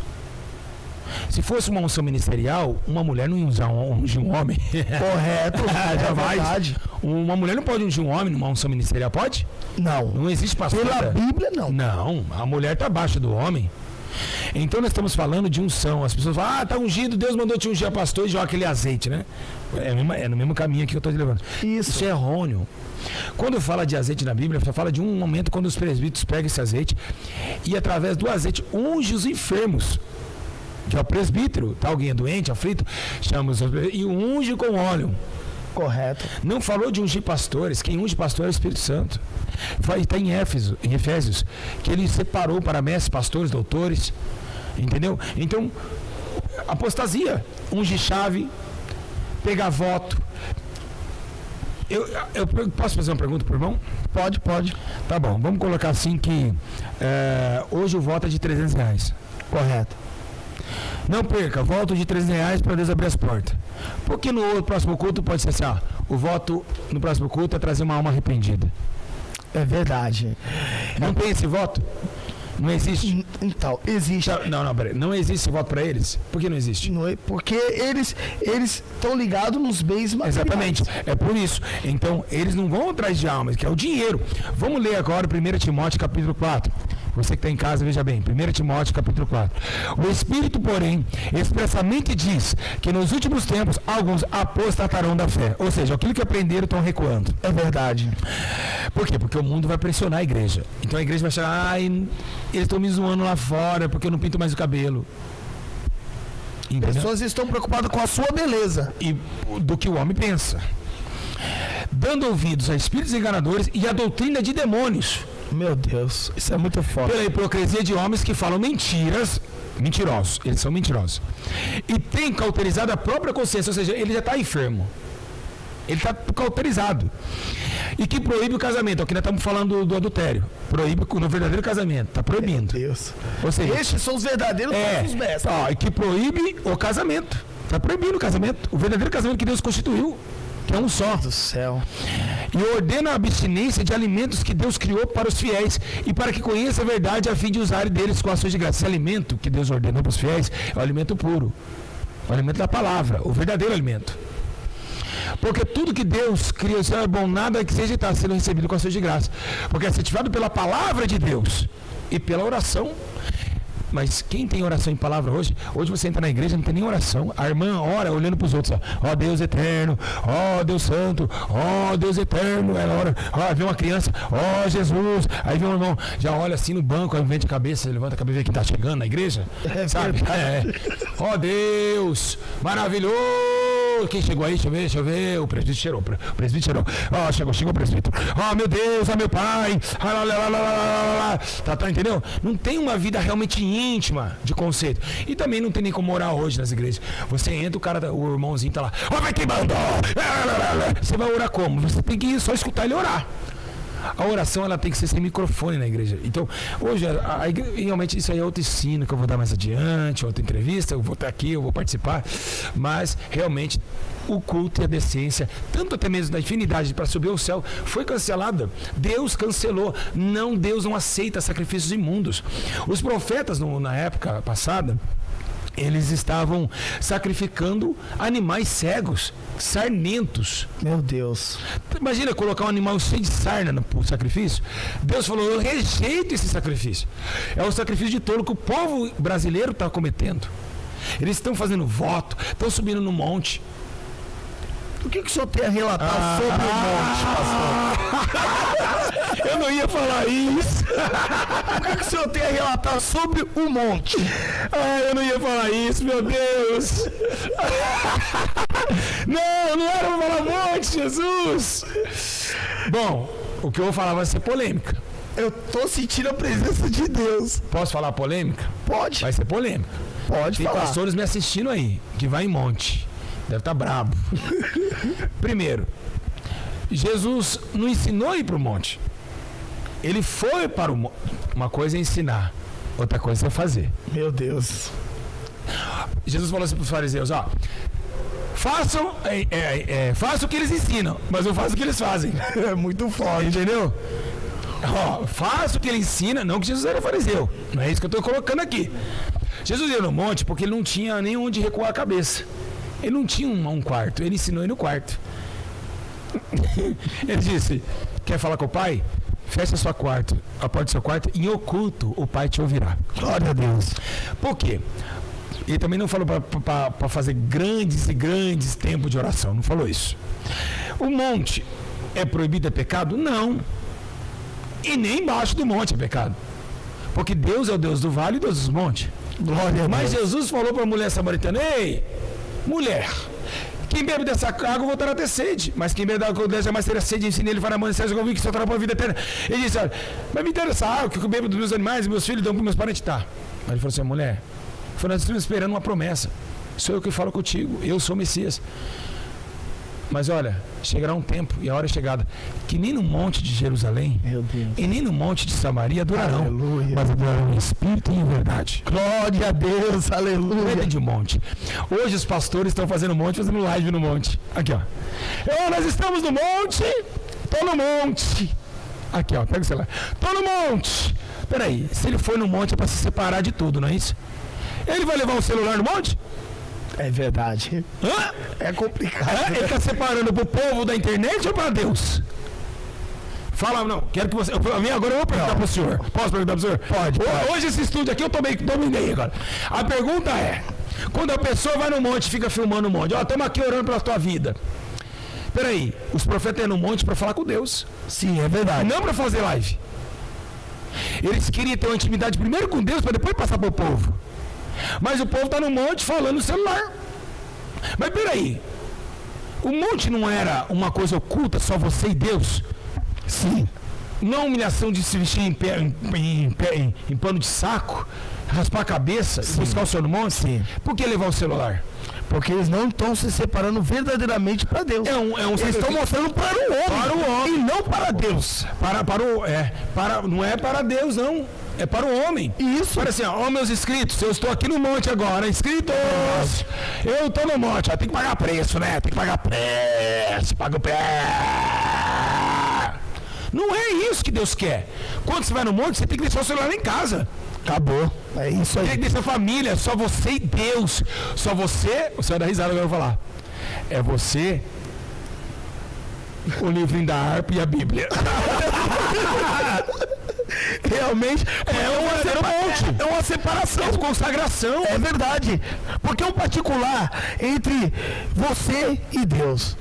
Se fosse uma unção ministerial, uma mulher não ia ungir um homem. Correto. Jamais. Uma mulher não pode ungir um homem numa unção ministerial, pode? Não. Não existe pastor. Pela Bíblia, não. Não, a mulher está abaixo do homem. Então nós estamos falando de unção. As pessoas falam, está ungido, Deus mandou te ungir a pastor e joga aquele azeite, né? É no mesmo caminho aqui que eu estou te levando. Isso é errôneo. Quando fala de azeite na Bíblia, só fala de um momento quando os presbíteros pegam esse azeite e através do azeite unge os enfermos. Que é o presbítero, tá? Alguém é doente, aflito, chama os e unge com óleo. Correto. Não falou de ungir pastores, quem unge pastor é o Espírito Santo. Está em Efésios, que ele separou para mestres, pastores, doutores, entendeu? Então, apostasia, unge chave, pegar voto. Eu posso fazer uma pergunta pro irmão? Pode. Tá bom, vamos colocar assim que hoje o voto é de R$300. Correto. Não perca, voto de R$300 para Deus abrir as portas. Porque no próximo culto pode ser assim, o voto no próximo culto é trazer uma alma arrependida. É verdade. Não tem esse voto? Não existe? Então, existe. Não, peraí. Não existe esse voto para eles? Por que não existe? Não é, porque eles estão ligados nos bens materiais. Exatamente, é por isso. Então, eles não vão atrás de almas, que é o dinheiro. Vamos ler agora 1 Timóteo capítulo 4. Você que está em casa, veja bem, 1 Timóteo capítulo 4. O Espírito, porém, expressamente diz que nos últimos tempos alguns apostatarão da fé. Ou seja, aquilo que aprenderam estão recuando. É verdade. Por quê? Porque o mundo vai pressionar a igreja. Então a igreja vai chegar, eles estão me zoando lá fora porque eu não pinto mais o cabelo. Entendeu? Pessoas estão preocupadas com a sua beleza. E do que o homem pensa. Dando ouvidos a espíritos enganadores e a doutrina de demônios. Meu Deus, isso é muito forte. Pela hipocrisia de homens que falam mentiras, mentirosos, eles são mentirosos. E tem cauterizado a própria consciência, ou seja, ele já está enfermo. Ele está cauterizado. E que proíbe o casamento, aqui nós estamos falando do adultério. Proíbe no verdadeiro casamento, está proibindo. Meu Deus. Ou seja, estes são os verdadeiros falsos mestres. E que proíbe o casamento. Está proibindo o casamento. O verdadeiro casamento que Deus constituiu, que é um só. Meu Deus do céu. E ordena a abstinência de alimentos que Deus criou para os fiéis e para que conheça a verdade a fim de usar deles com ações de graça. Esse alimento que Deus ordenou para os fiéis é o alimento puro, o alimento da palavra, o verdadeiro alimento. Porque tudo que Deus criou é bom, nada que seja está sendo recebido com ações de graça. Porque é certificado pela palavra de Deus e pela oração. Mas quem tem oração em palavra hoje? Hoje você entra na igreja, não tem nem oração. A irmã ora olhando para os outros. Ó Deus eterno, ó Deus santo, ó Deus eterno. Ela ora, ó, vê uma criança, ó Jesus. Aí vem um irmão, já olha assim no banco, aí vende a cabeça, levanta a cabeça, vê quem está chegando na igreja. Sabe? Ó Deus, maravilhoso. Quem chegou aí? Deixa eu ver. O presbítero cheirou. O presbítero cheirou. Ó, chegou o presbítero. Ó, meu Deus, ó, meu pai. Tá, entendeu? Não tem uma vida realmente íntima de conceito. E também não tem nem como orar hoje nas igrejas. Você entra, o irmãozinho tá lá. Ó, vai queimando. Você vai orar como? Você tem que só escutar ele orar. A oração ela tem que ser sem microfone na igreja. Então, hoje, realmente isso aí é outro ensino que eu vou dar mais adiante, outra entrevista, eu vou estar aqui, eu vou participar. Mas, realmente, o culto e a decência, tanto até mesmo da infinidade para subir ao céu, foi cancelada. Deus cancelou. Deus não aceita sacrifícios imundos. Os profetas, na época passada, eles estavam sacrificando animais cegos, sarmentos. Meu Deus. Imagina colocar um animal cheio de sarna no sacrifício. Deus falou, eu rejeito esse sacrifício. É o sacrifício de tolo que o povo brasileiro está cometendo. Eles estão fazendo voto, estão subindo no monte. O que o senhor tem a relatar sobre o monte, pastor? Eu não ia falar isso. O que o senhor tem a relatar sobre o monte? Eu não ia falar isso, meu Deus. Não era para falar monte, Jesus. Bom, o que eu vou falar vai ser polêmica. Eu tô sentindo a presença de Deus. Posso falar polêmica? Pode. Vai ser polêmica. Pode falar. Tem pastores me assistindo aí, que vai em monte. Deve estar brabo. Primeiro, Jesus não ensinou a ir para o monte. Ele foi para o monte. Uma coisa é ensinar, outra coisa é fazer. Meu Deus. Jesus falou assim para os fariseus, façam o que eles ensinam, mas eu faço o que eles fazem. É muito forte. Entendeu? Faça o que ele ensina, não que Jesus era fariseu. Não é isso que eu estou colocando aqui. Jesus ia no monte porque ele não tinha nem onde recuar a cabeça. Ele não tinha um quarto, ele ensinou ele no quarto. Ele disse, quer falar com o pai? Fecha a porta do seu quarto, em oculto o pai te ouvirá. Glória a Deus. Por quê? Ele também não falou para fazer grandes e grandes tempos de oração, não falou isso. O monte é proibido, é pecado? Não. E nem embaixo do monte é pecado. Porque Deus é o Deus do vale e Deus dos montes. Glória a Deus. Mas Jesus falou para a mulher samaritana, ei, mulher, quem bebe dessa água voltará a ter sede, mas quem bebe da água dessa jamais terá sede, ensine ele para amanhecer, eu vi que só terá para a vida eterna. Ele disse, olha, mas me deram essa água que eu bebo dos meus animais e meus filhos dão para meus parentes. Tá. Mas ele falou assim, mulher, nós estamos esperando uma promessa, sou eu que falo contigo, eu sou o Messias. Mas olha, chegará um tempo, e a hora é chegada, que nem no monte de Jerusalém, Meu Deus. e nem no monte de Samaria adorarão, Aleluia. mas adorarão em espírito e em verdade. Glória a Deus, Não é aleluia. de monte. Hoje os pastores estão fazendo monte, fazendo live no monte. Aqui, ó. Nós estamos no monte, tô no monte. Aqui, ó, pega o celular. Tô no monte. Peraí, se ele for no monte é para se separar de tudo, não é isso? Ele vai levar o celular no monte? É verdade. Hã? É complicado. Ele está separando pro povo da internet ou para Deus? Fala, não, quero que você. Agora eu vou perguntar para o senhor. Posso perguntar para o senhor? Pode. Hoje esse estúdio aqui eu dominei agora. A pergunta é: quando a pessoa vai no monte, fica filmando o monte, ó, estamos aqui orando pela tua vida. Peraí, os profetas iam no monte para falar com Deus. Sim, é verdade. Não para fazer live. Eles queriam ter uma intimidade primeiro com Deus para depois passar para o povo. Mas o povo está no monte falando no celular. Mas peraí, o monte não era uma coisa oculta, só você e Deus? Sim. Não humilhação de se vestir em pano de saco, raspar a cabeça, buscar o senhor no monte? Sim. Por que levar o celular? Porque eles não estão se separando verdadeiramente para Deus. Eles estão mostrando para o homem. Para o homem. E não para Deus. Não é para Deus, não. É para o homem. Isso. Para assim, ó, meus inscritos, eu estou aqui no monte agora, inscritos. Eu estou no monte, ó, tem que pagar preço, né? Tem que pagar preço, paga o preço. Não é isso que Deus quer. Quando você vai no monte, você tem que deixar o celular em casa. Acabou. É isso aí. Tem que deixar a família, só você e Deus. Só você vai dar risada agora eu vou falar. É você, o livrinho da harpa e a Bíblia. Realmente é uma separação. É consagração. É verdade. Porque é um particular entre você e Deus.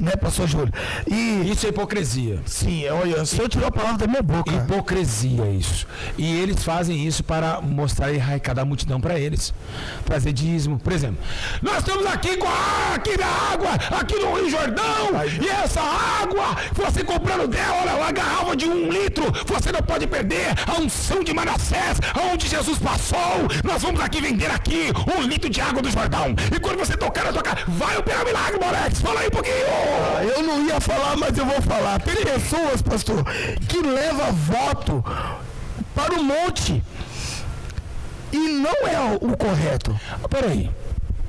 Né, pastor Júlio? E Isso é hipocrisia. sim, olha, o senhor tirou a palavra da minha boca. Hipocrisia isso. E eles fazem isso para mostrar e arrecadar a multidão para eles. Trazer dízimo. Por exemplo, nós estamos aqui com aqui na água, aqui no Rio Jordão, e essa água, você comprando dela, olha, uma garrafa de 1 litro, você não pode perder a unção de Manassés, aonde Jesus passou. Nós vamos aqui vender aqui 1 litro de água do Jordão. E quando você tocar na tua casa, vai operar milagre, Molex. Fala aí um pouquinho. Eu não ia falar, mas eu vou falar. Tem pessoas, pastor, que levam voto para o monte e não é o correto. Peraí,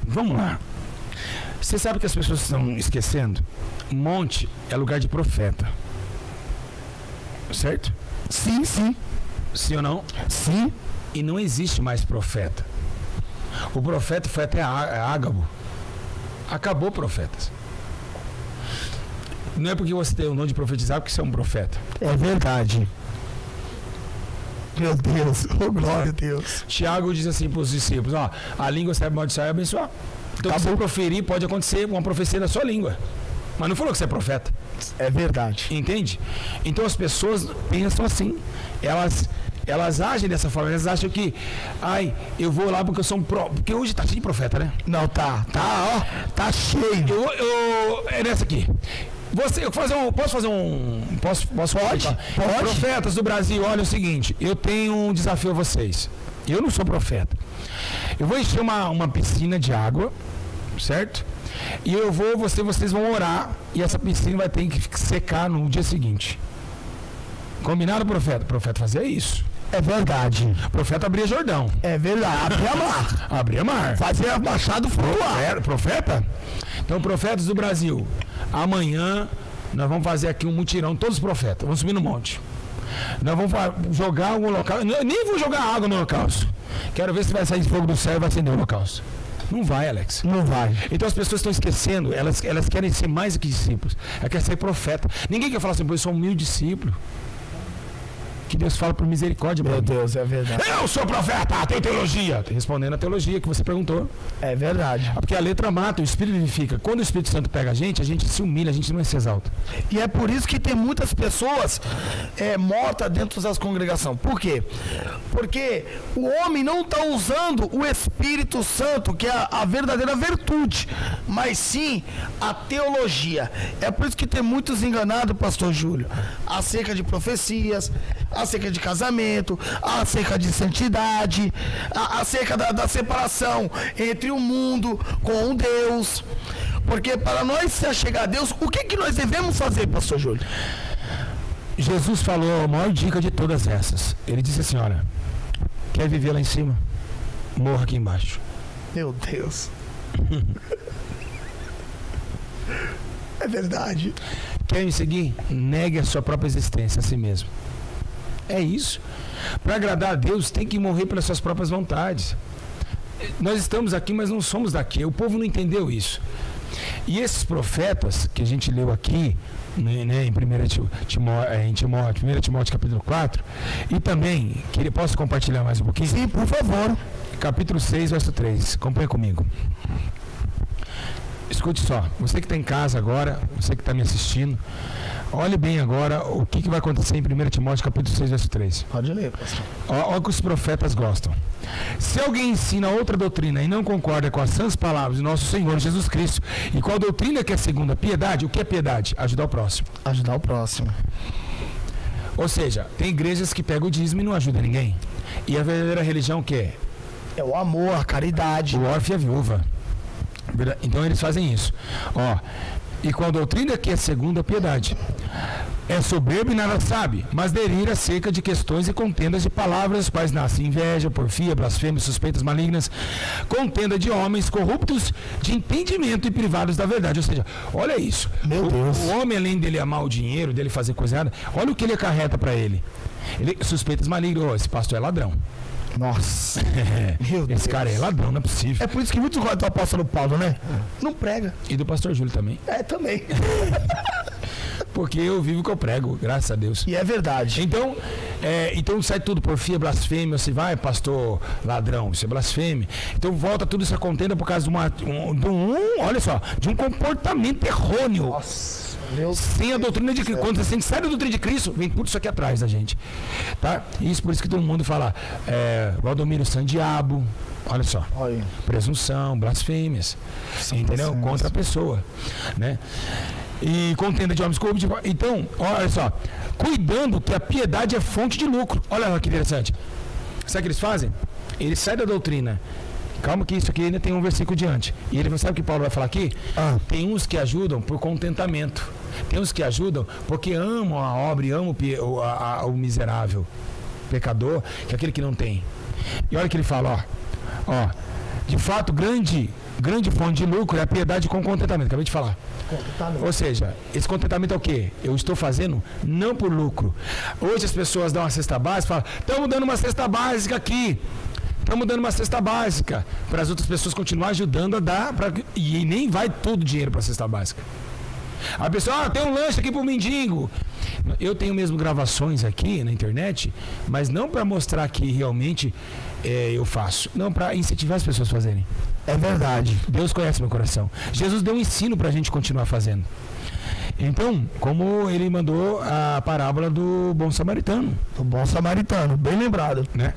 vamos lá. Você sabe que as pessoas estão esquecendo? Monte é lugar de profeta. Certo? Sim, sim. Sim ou não? Sim. E não existe mais profeta. O profeta foi até Ágabo. Acabou profetas. Não é porque você tem o dom de profetizar porque você é um profeta. É verdade. Meu Deus, oh glória a Deus. Tiago diz assim para os discípulos, ó, a língua serve amaldiçoar e abençoar. Então, se você proferir, pode acontecer uma profecia da sua língua. Mas não falou que você é profeta. É verdade. Entende? Então as pessoas pensam assim. Elas agem dessa forma. Elas acham que, eu vou lá porque eu sou um porque hoje tá cheio de profeta, né? Não, tá, tá cheio. É nessa aqui. Posso falar? Pode. Profetas do Brasil, olha o seguinte, eu tenho um desafio a vocês. Eu não sou profeta. Eu vou encher uma piscina de água, certo? E vocês vão orar e essa piscina vai ter que secar no dia seguinte. Combinado, profeta? O profeta fazia isso. É verdade. O profeta abria Jordão. É verdade. Abria mar. Abria mar. Fazia machado flutuar. Profeta? Então, profetas do Brasil, amanhã nós vamos fazer aqui um mutirão, todos os profetas, vamos subir no monte. Nós vamos jogar algum local, nem vou jogar água no holocausto. Quero ver se vai sair fogo do céu e vai acender o holocausto. Não vai, Alex. Não vai. Então as pessoas estão esquecendo, elas querem ser mais do que discípulos. Elas querem ser profeta. Ninguém quer falar assim, eu sou um humilde discípulo. Que Deus fala por misericórdia. Meu Deus, é verdade. Eu sou profeta, tenho teologia. Respondendo a teologia que você perguntou. É verdade. Porque a letra mata, o Espírito vivifica. Quando o Espírito Santo pega a gente se humilha, a gente não se exalta. E é por isso que tem muitas pessoas mortas dentro das congregações. Por quê? Porque o homem não está usando o Espírito Santo, que é a verdadeira virtude, mas sim a teologia. É por isso que tem muitos enganados, pastor Júlio, acerca de profecias, acerca de casamento, acerca de santidade, acerca da separação entre o mundo com Deus. Porque para nós se achegar a Deus, o que nós devemos fazer, pastor Júlio? Jesus falou a maior dica de todas essas. Ele disse assim, olha, quer viver lá em cima? Morra aqui embaixo. Meu Deus. É verdade. Quer me seguir? Negue a sua própria existência a si mesmo. É isso. Para agradar a Deus, tem que morrer pelas suas próprias vontades. Nós estamos aqui, mas não somos daqui. O povo não entendeu isso. E esses profetas que a gente leu aqui, né, em 1 Timóteo capítulo 4, e também, posso compartilhar mais um pouquinho? Sim, por favor. Capítulo 6, verso 3. Acompanhe comigo. Escute só, você que está em casa agora, você que está me assistindo, olhe bem agora o que vai acontecer em 1 Timóteo capítulo 6, verso 3. Pode ler, pastor. Olha o que os profetas gostam. Se alguém ensina outra doutrina e não concorda com as sãs palavras de nosso Senhor Jesus Cristo e com a doutrina que é segundo a piedade, o que é piedade? Ajudar o próximo. Ajudar o próximo. Ou seja, tem igrejas que pegam o dízimo e não ajudam ninguém. E a verdadeira religião o que é? É o amor, a caridade. O órfão e a viúva. Então eles fazem isso. Ó, e com a doutrina que é segundo a piedade. É soberbo e nada sabe, mas delira acerca de questões e contendas de palavras, os quais nascem inveja, porfia, blasfêmia, suspeitas malignas, contenda de homens corruptos de entendimento e privados da verdade. Ou seja, olha isso. Meu Deus. O homem, além dele amar o dinheiro, dele fazer coisa errada, olha o que ele acarreta para ele. Suspeitas malignas. Oh, esse pastor é ladrão. Nossa. Meu Esse cara é ladrão, não é possível. É por isso que muitos gostam do apóstolo Paulo, né? Não prega. E do pastor Júlio também. É, também. Porque eu vivo o que eu prego, graças a Deus. E é verdade. Então sai tudo, porfia, blasfêmia, você vai, pastor ladrão, isso é blasfêmia. Então volta tudo essa contenda por causa de um comportamento errôneo. Nossa. Sem a doutrina de Cristo. Quando você sai da doutrina de Cristo, vem tudo isso aqui atrás da gente. Tá? Isso por isso que todo mundo fala Valdomiro Sandiabo, olha só. Olha. Presunção, blasfêmias. Entendeu? Contra a pessoa. Né? E contenda de homens corruptos. Então, olha só. Cuidando que a piedade é fonte de lucro. Olha que interessante. Sabe o que eles fazem? Eles saem da doutrina. Calma que isso aqui ainda tem um versículo diante. E ele sabe o que Paulo vai falar aqui? Tem uns que ajudam por contentamento. Tem uns que ajudam porque amam a obra e amam o miserável pecador, que é aquele que não tem. E olha o que ele fala, ó. De fato, grande fonte de lucro é a piedade com contentamento. Acabei de falar. Ou seja, esse contentamento é o quê? Eu estou fazendo não por lucro. Hoje as pessoas dão uma cesta básica e falam, estamos dando uma cesta básica aqui. Estamos dando uma cesta básica para as outras pessoas continuarem ajudando a dar, e nem vai todo o dinheiro para a cesta básica. A pessoa, tem um lanche aqui para o mendigo. Eu tenho mesmo gravações aqui na internet, mas não para mostrar que realmente eu faço, não para incentivar as pessoas a fazerem. É verdade. Deus conhece meu coração. Jesus deu um ensino para a gente continuar fazendo. Então, como ele mandou a parábola do bom samaritano. Do bom samaritano, bem lembrado. Né?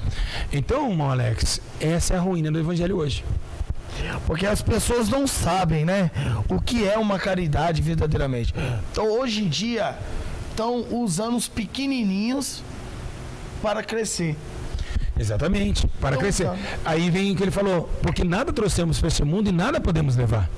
Então, irmão Alex, essa é a ruína do evangelho hoje. Porque as pessoas não sabem, né, o que é uma caridade verdadeiramente. Então, hoje em dia, estão usando os pequenininhos para crescer. Exatamente, para crescer. Aí vem o que ele falou, porque nada trouxemos para esse mundo e nada podemos levar.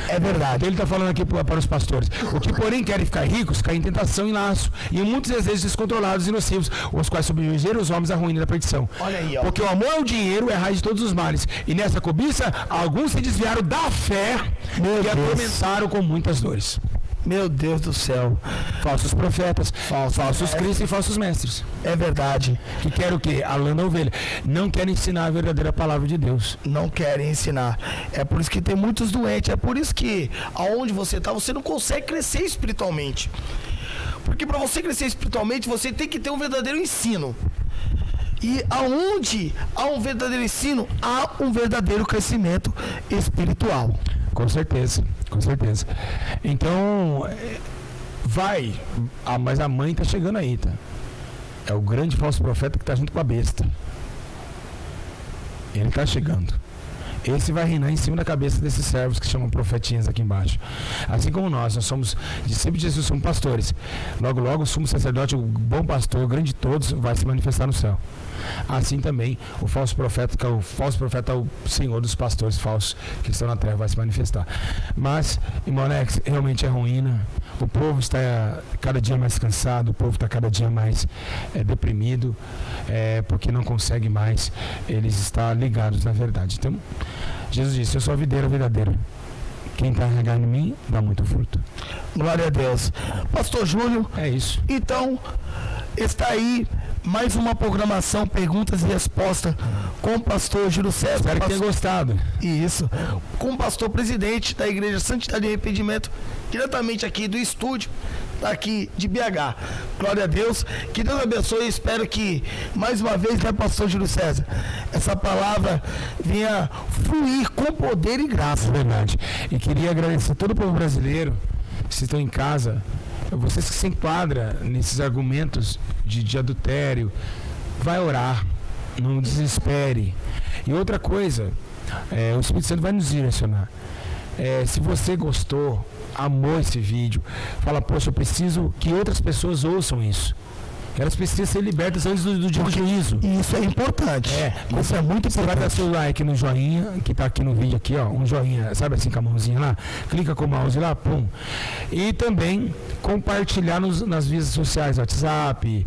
É verdade. Então ele está falando aqui para os pastores. O que, porém, querem ficar ricos, caem em tentação e laço, e em muitos desejos descontrolados e nocivos, os quais subjugaram os homens à ruína e da perdição. Olha aí, ó. Porque o amor ao dinheiro é a raiz de todos os males. E nessa cobiça, alguns se desviaram da fé e atormentaram com muitas dores. Meu Deus do céu. Falsos profetas, falsos cristos e falsos mestres. É verdade. Que querem o quê? A lã da ovelha. Não querem ensinar a verdadeira palavra de Deus. Não querem ensinar. É por isso que tem muitos doentes. É por isso que aonde você está, você não consegue crescer espiritualmente. Porque para você crescer espiritualmente, você tem que ter um verdadeiro ensino. E aonde há um verdadeiro ensino, há um verdadeiro crescimento espiritual. Com certeza, com certeza. Então, mas a mãe está chegando aí, tá? É o grande falso profeta que está junto com a besta. Ele está chegando. esse vai reinar em cima da cabeça desses servos que chamam profetinhas aqui embaixo. Assim como nós somos discípulos de Jesus, somos pastores. Logo, logo, o sumo sacerdote, o bom pastor, o grande de todos, vai se manifestar no céu. Assim também o falso profeta, que é o falso profeta, o senhor dos pastores falsos que estão na terra, vai se manifestar. Mas, irmão Alex, realmente é ruína. O povo está cada dia mais cansado, o povo está cada dia mais deprimido, porque não consegue mais eles estar ligados na verdade. Então, Jesus disse: eu sou a videira verdadeira. Quem está regado em mim dá muito fruto. Glória a Deus. Pastor Júlio. É isso. Então, está aí mais uma programação Perguntas e Respostas com o pastor Júlio César. Espero que tenha gostado. Isso. Com o pastor presidente da Igreja Santidade e Arrependimento, diretamente aqui do estúdio, aqui de BH. Glória a Deus. Que Deus abençoe. Espero que, mais uma vez, né, pastor Júlio César, essa palavra venha fluir com poder e graça. É verdade. E queria agradecer a todo o povo brasileiro, que estão em casa, vocês que se enquadram nesses argumentos de adultério. Vai orar, não desespere. E outra coisa, o Espírito Santo vai nos direcionar. Se você gostou, amou esse vídeo, fala: poxa, eu preciso que outras pessoas ouçam isso. Elas precisam ser libertas antes do dia do juízo. Isso é importante. Isso é muito importante. Você vai dar seu like no joinha, que está aqui no vídeo, aqui, ó, um joinha, sabe assim, com a mãozinha lá? Clica com o mouse lá, pum. E também compartilhar nas redes sociais, WhatsApp,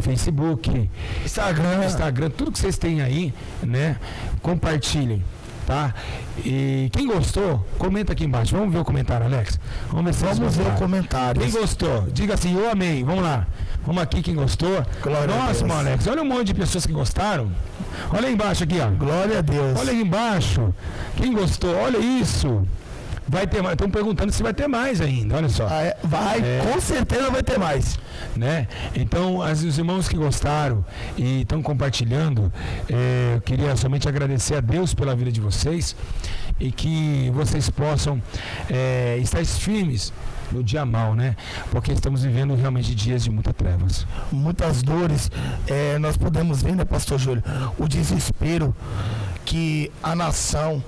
Facebook, Instagram, tudo que vocês têm aí, né? Compartilhem. Tá? E quem gostou, comenta aqui embaixo. Vamos ver o comentário, Alex? Vamos ver o comentário. Quem gostou, diga assim: eu amei. Vamos lá. Vamos aqui, quem gostou. Glória a Deus. Nossa, Alex, olha um monte de pessoas que gostaram. Olha aí embaixo aqui, ó. Glória a Deus. Olha aí embaixo. Quem gostou, olha isso. Vai ter mais. Estão perguntando se vai ter mais ainda, olha só. Com certeza vai ter mais. Né? Então, os irmãos que gostaram e estão compartilhando, eu queria somente agradecer a Deus pela vida de vocês e que vocês possam estar firmes no dia mal, né? Porque estamos vivendo realmente dias de muitas trevas. Muitas dores. Nós podemos ver, né, pastor Júlio, o desespero que a nação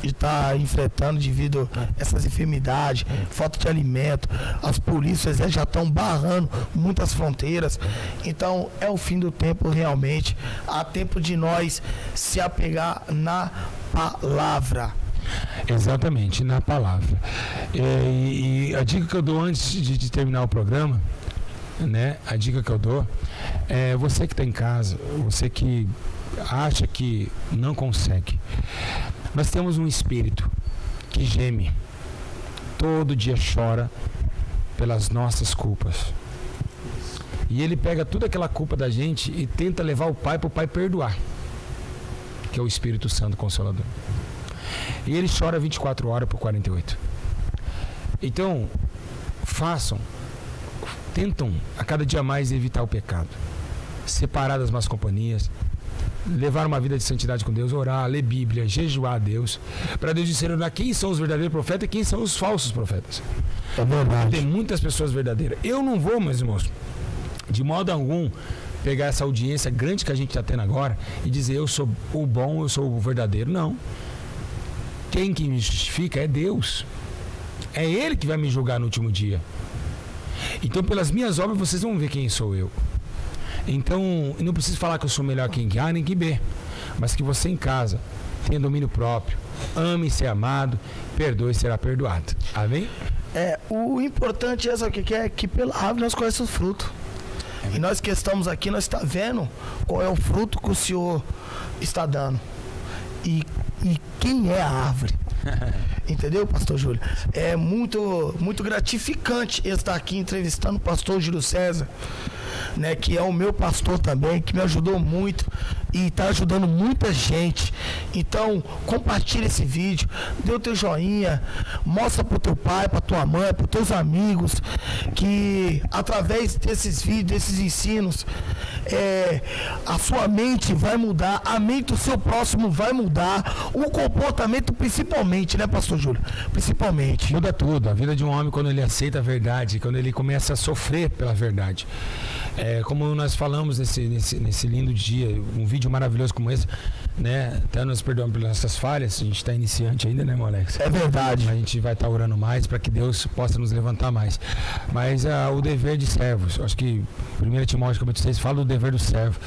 está enfrentando devido a essas enfermidades, falta de alimento. As polícias já estão barrando muitas fronteiras. Então é o fim do tempo realmente. Há tempo de nós se apegar na palavra. Exatamente, na palavra. E a dica que eu dou antes de terminar o programa, né? A dica que eu dou é: você que está em casa, você que acha que não consegue, nós temos um espírito que geme, todo dia chora pelas nossas culpas. E ele pega toda aquela culpa da gente e tenta levar o Pai para o Pai perdoar, que é o Espírito Santo Consolador. E ele chora 24 horas por 48. Então, tentam a cada dia mais evitar o pecado, separar das más companhias, levar uma vida de santidade com Deus, orar, ler Bíblia, jejuar a Deus, para Deus discernar quem são os verdadeiros profetas e quem são os falsos profetas. É verdade. Tem muitas pessoas verdadeiras. Eu não vou, meus irmãos, de modo algum, pegar essa audiência grande que a gente está tendo agora e dizer: eu sou o bom, eu sou o verdadeiro. Não. Quem que me justifica é Deus. É Ele que vai me julgar no último dia. Então, pelas minhas obras, vocês vão ver quem sou eu. Então, não preciso falar que eu sou melhor que A nem que B, mas que você em casa tenha domínio próprio, ame ser amado, perdoe e será perdoado. Amém? O importante é, sabe o que é? Que pela árvore nós conhecemos o fruto. E nós que estamos aqui, nós estamos vendo qual é o fruto que o Senhor está dando. E quem é a árvore? Entendeu, pastor Júlio? É muito, muito gratificante estar aqui entrevistando o pastor Júlio César, né, que é o meu pastor também, que me ajudou muito e está ajudando muita gente. Então, compartilha esse vídeo, dê o teu joinha, mostra pro teu pai, pra tua mãe, pros teus amigos, que através desses vídeos, desses ensinos, a sua mente vai mudar, a mente do seu próximo vai mudar, o comportamento principalmente, né, pastor Júlio? Principalmente. Muda tudo. A vida de um homem, quando ele aceita a verdade, quando ele começa a sofrer pela verdade. Como nós falamos nesse lindo dia, um vídeo maravilhoso como esse, né? Até nos perdoamos pelas nossas falhas. A gente está iniciante ainda, né, irmão Alex? É verdade. A gente vai estar orando mais para que Deus possa nos levantar mais. Mas o dever de servos, acho que 1 Timóteo, como eu disse, fala do dever do servo.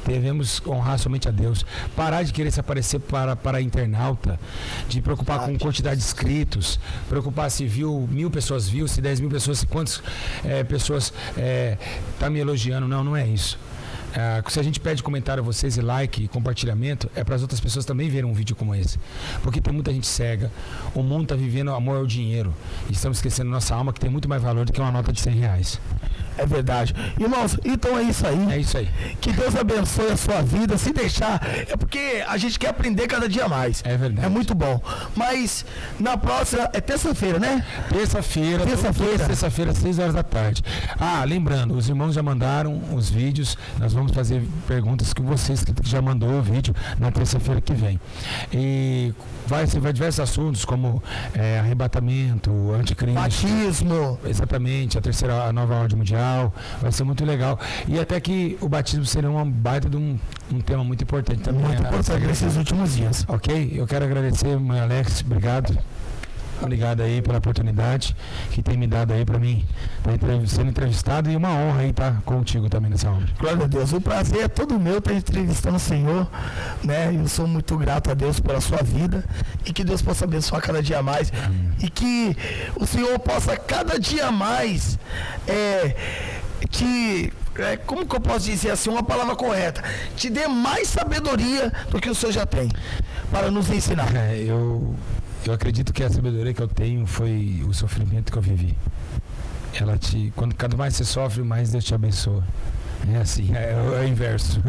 Devemos honrar somente a Deus. Parar de querer se aparecer para internauta, de preocupar com quantidade de inscritos, preocupar se viu 1.000 pessoas viu, se 10.000 pessoas, se quantas pessoas tá me elogiando. Não é isso. Se a gente pede comentário a vocês e like e compartilhamento, é para as outras pessoas também verem um vídeo como esse. Porque tem muita gente cega. O mundo está vivendo amor ao dinheiro. E estamos esquecendo nossa alma, que tem muito mais valor do que uma nota de R$100. É verdade. Irmãos, então é isso aí. É isso aí. Que Deus abençoe a sua vida. Se deixar, é porque a gente quer aprender cada dia mais. É verdade. É muito bom. Mas na próxima, é terça-feira, né? Terça-feira, 6 horas da tarde. Lembrando, os irmãos já mandaram os vídeos. Nós vamos fazer perguntas que vocês que já mandou o vídeo na terça-feira que vem. E vai diversos assuntos como arrebatamento, anticristo, batismo. Exatamente, a nova ordem mundial. Vai ser muito legal. E até que o batismo seria uma baita de um tema muito importante também. Muito importante nesses últimos dias. Ok? Eu quero agradecer, mãe Alex, obrigado. Obrigado aí pela oportunidade que tem me dado aí para mim sendo entrevistado, e uma honra aí estar contigo também nessa hora. Glória a Deus. O prazer é todo meu estar entrevistando o Senhor, né? Eu sou muito grato a Deus pela sua vida, e que Deus possa abençoar cada dia mais. Amém. E que o Senhor possa cada dia mais como que eu posso dizer assim, uma palavra correta, te dê mais sabedoria do que o Senhor já tem para nos ensinar. Eu acredito que a sabedoria que eu tenho foi o sofrimento que eu vivi. Quanto mais você sofre, mais Deus te abençoa. É assim, é o inverso.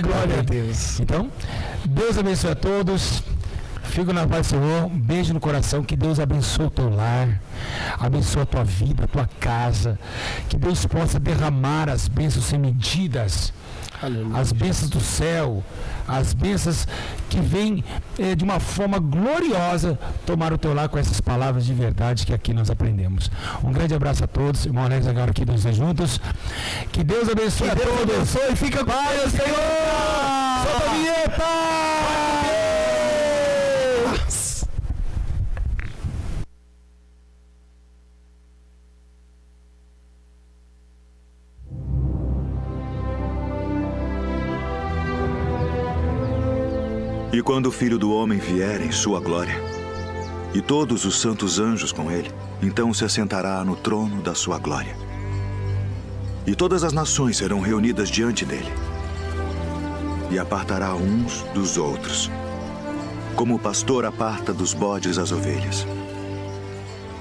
Glória a Deus. Então, Deus abençoe a todos. Fico na paz do Senhor. Um beijo no coração. Que Deus abençoe o teu lar, abençoe a tua vida, a tua casa. Que Deus possa derramar as bênçãos sem medidas. Aleluia. As bênçãos do céu, as bênçãos que vêm de uma forma gloriosa tomar o teu lar com essas palavras de verdade que aqui nós aprendemos. Um grande abraço a todos. Irmão Alex, agora aqui nós juntos. Que Deus abençoe a todos. Abençoe. Fica com Deus, Senhor. Solta a vinheta. E quando o Filho do Homem vier em sua glória, e todos os santos anjos com ele, então se assentará no trono da sua glória. E todas as nações serão reunidas diante dele. E apartará uns dos outros, como o pastor aparta dos bodes as ovelhas.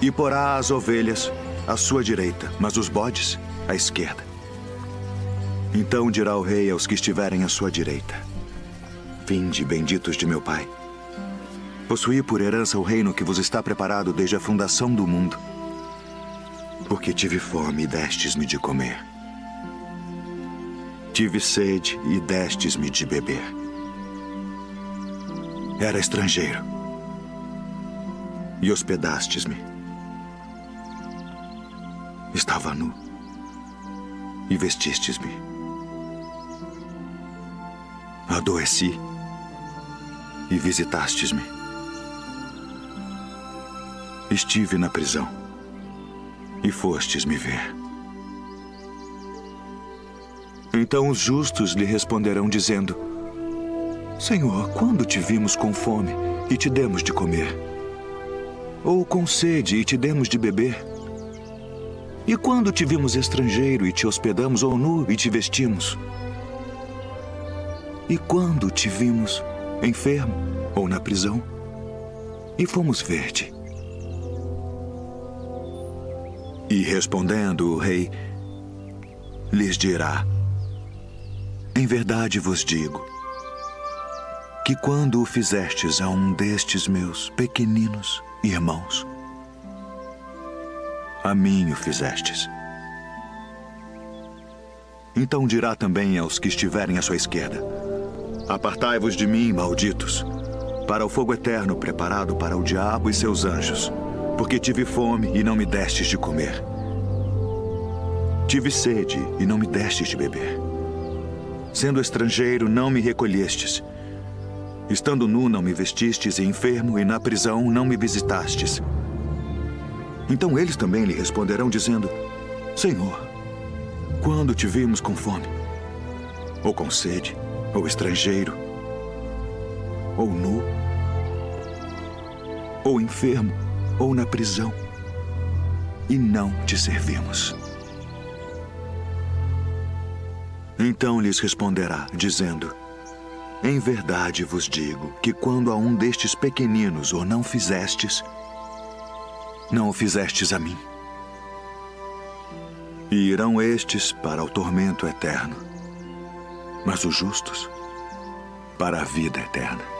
E porá as ovelhas à sua direita, mas os bodes à esquerda. Então dirá o rei aos que estiverem à sua direita: Vinde, benditos de meu Pai. Possuí por herança o reino que vos está preparado desde a fundação do mundo. Porque tive fome e destes-me de comer. Tive sede e destes-me de beber. Era estrangeiro e hospedastes-me. Estava nu e vestistes-me. Adoeci e visitastes-me. Estive na prisão e fostes me ver. Então os justos lhe responderão dizendo: Senhor, quando te vimos com fome e te demos de comer? Ou com sede e te demos de beber? E quando te vimos estrangeiro e te hospedamos, ou nu e te vestimos? E quando te vimos enfermo ou na prisão e fomos ver-te? E respondendo o rei, lhes dirá: Em verdade vos digo que quando o fizestes a um destes meus pequeninos irmãos, a mim o fizestes. Então dirá também aos que estiverem à sua esquerda: Apartai-vos de mim, malditos, para o fogo eterno preparado para o diabo e seus anjos, porque tive fome e não me destes de comer. Tive sede e não me destes de beber. Sendo estrangeiro, não me recolhestes. Estando nu, não me vestistes, e enfermo, e na prisão, não me visitastes. Então eles também lhe responderão, dizendo: Senhor, quando te vimos com fome, ou com sede, ou estrangeiro, ou nu, ou enfermo, ou na prisão, e não te servimos? Então lhes responderá, dizendo: Em verdade vos digo que quando a um destes pequeninos o não fizestes, não o fizestes a mim. E irão estes para o tormento eterno, mas os justos para a vida eterna.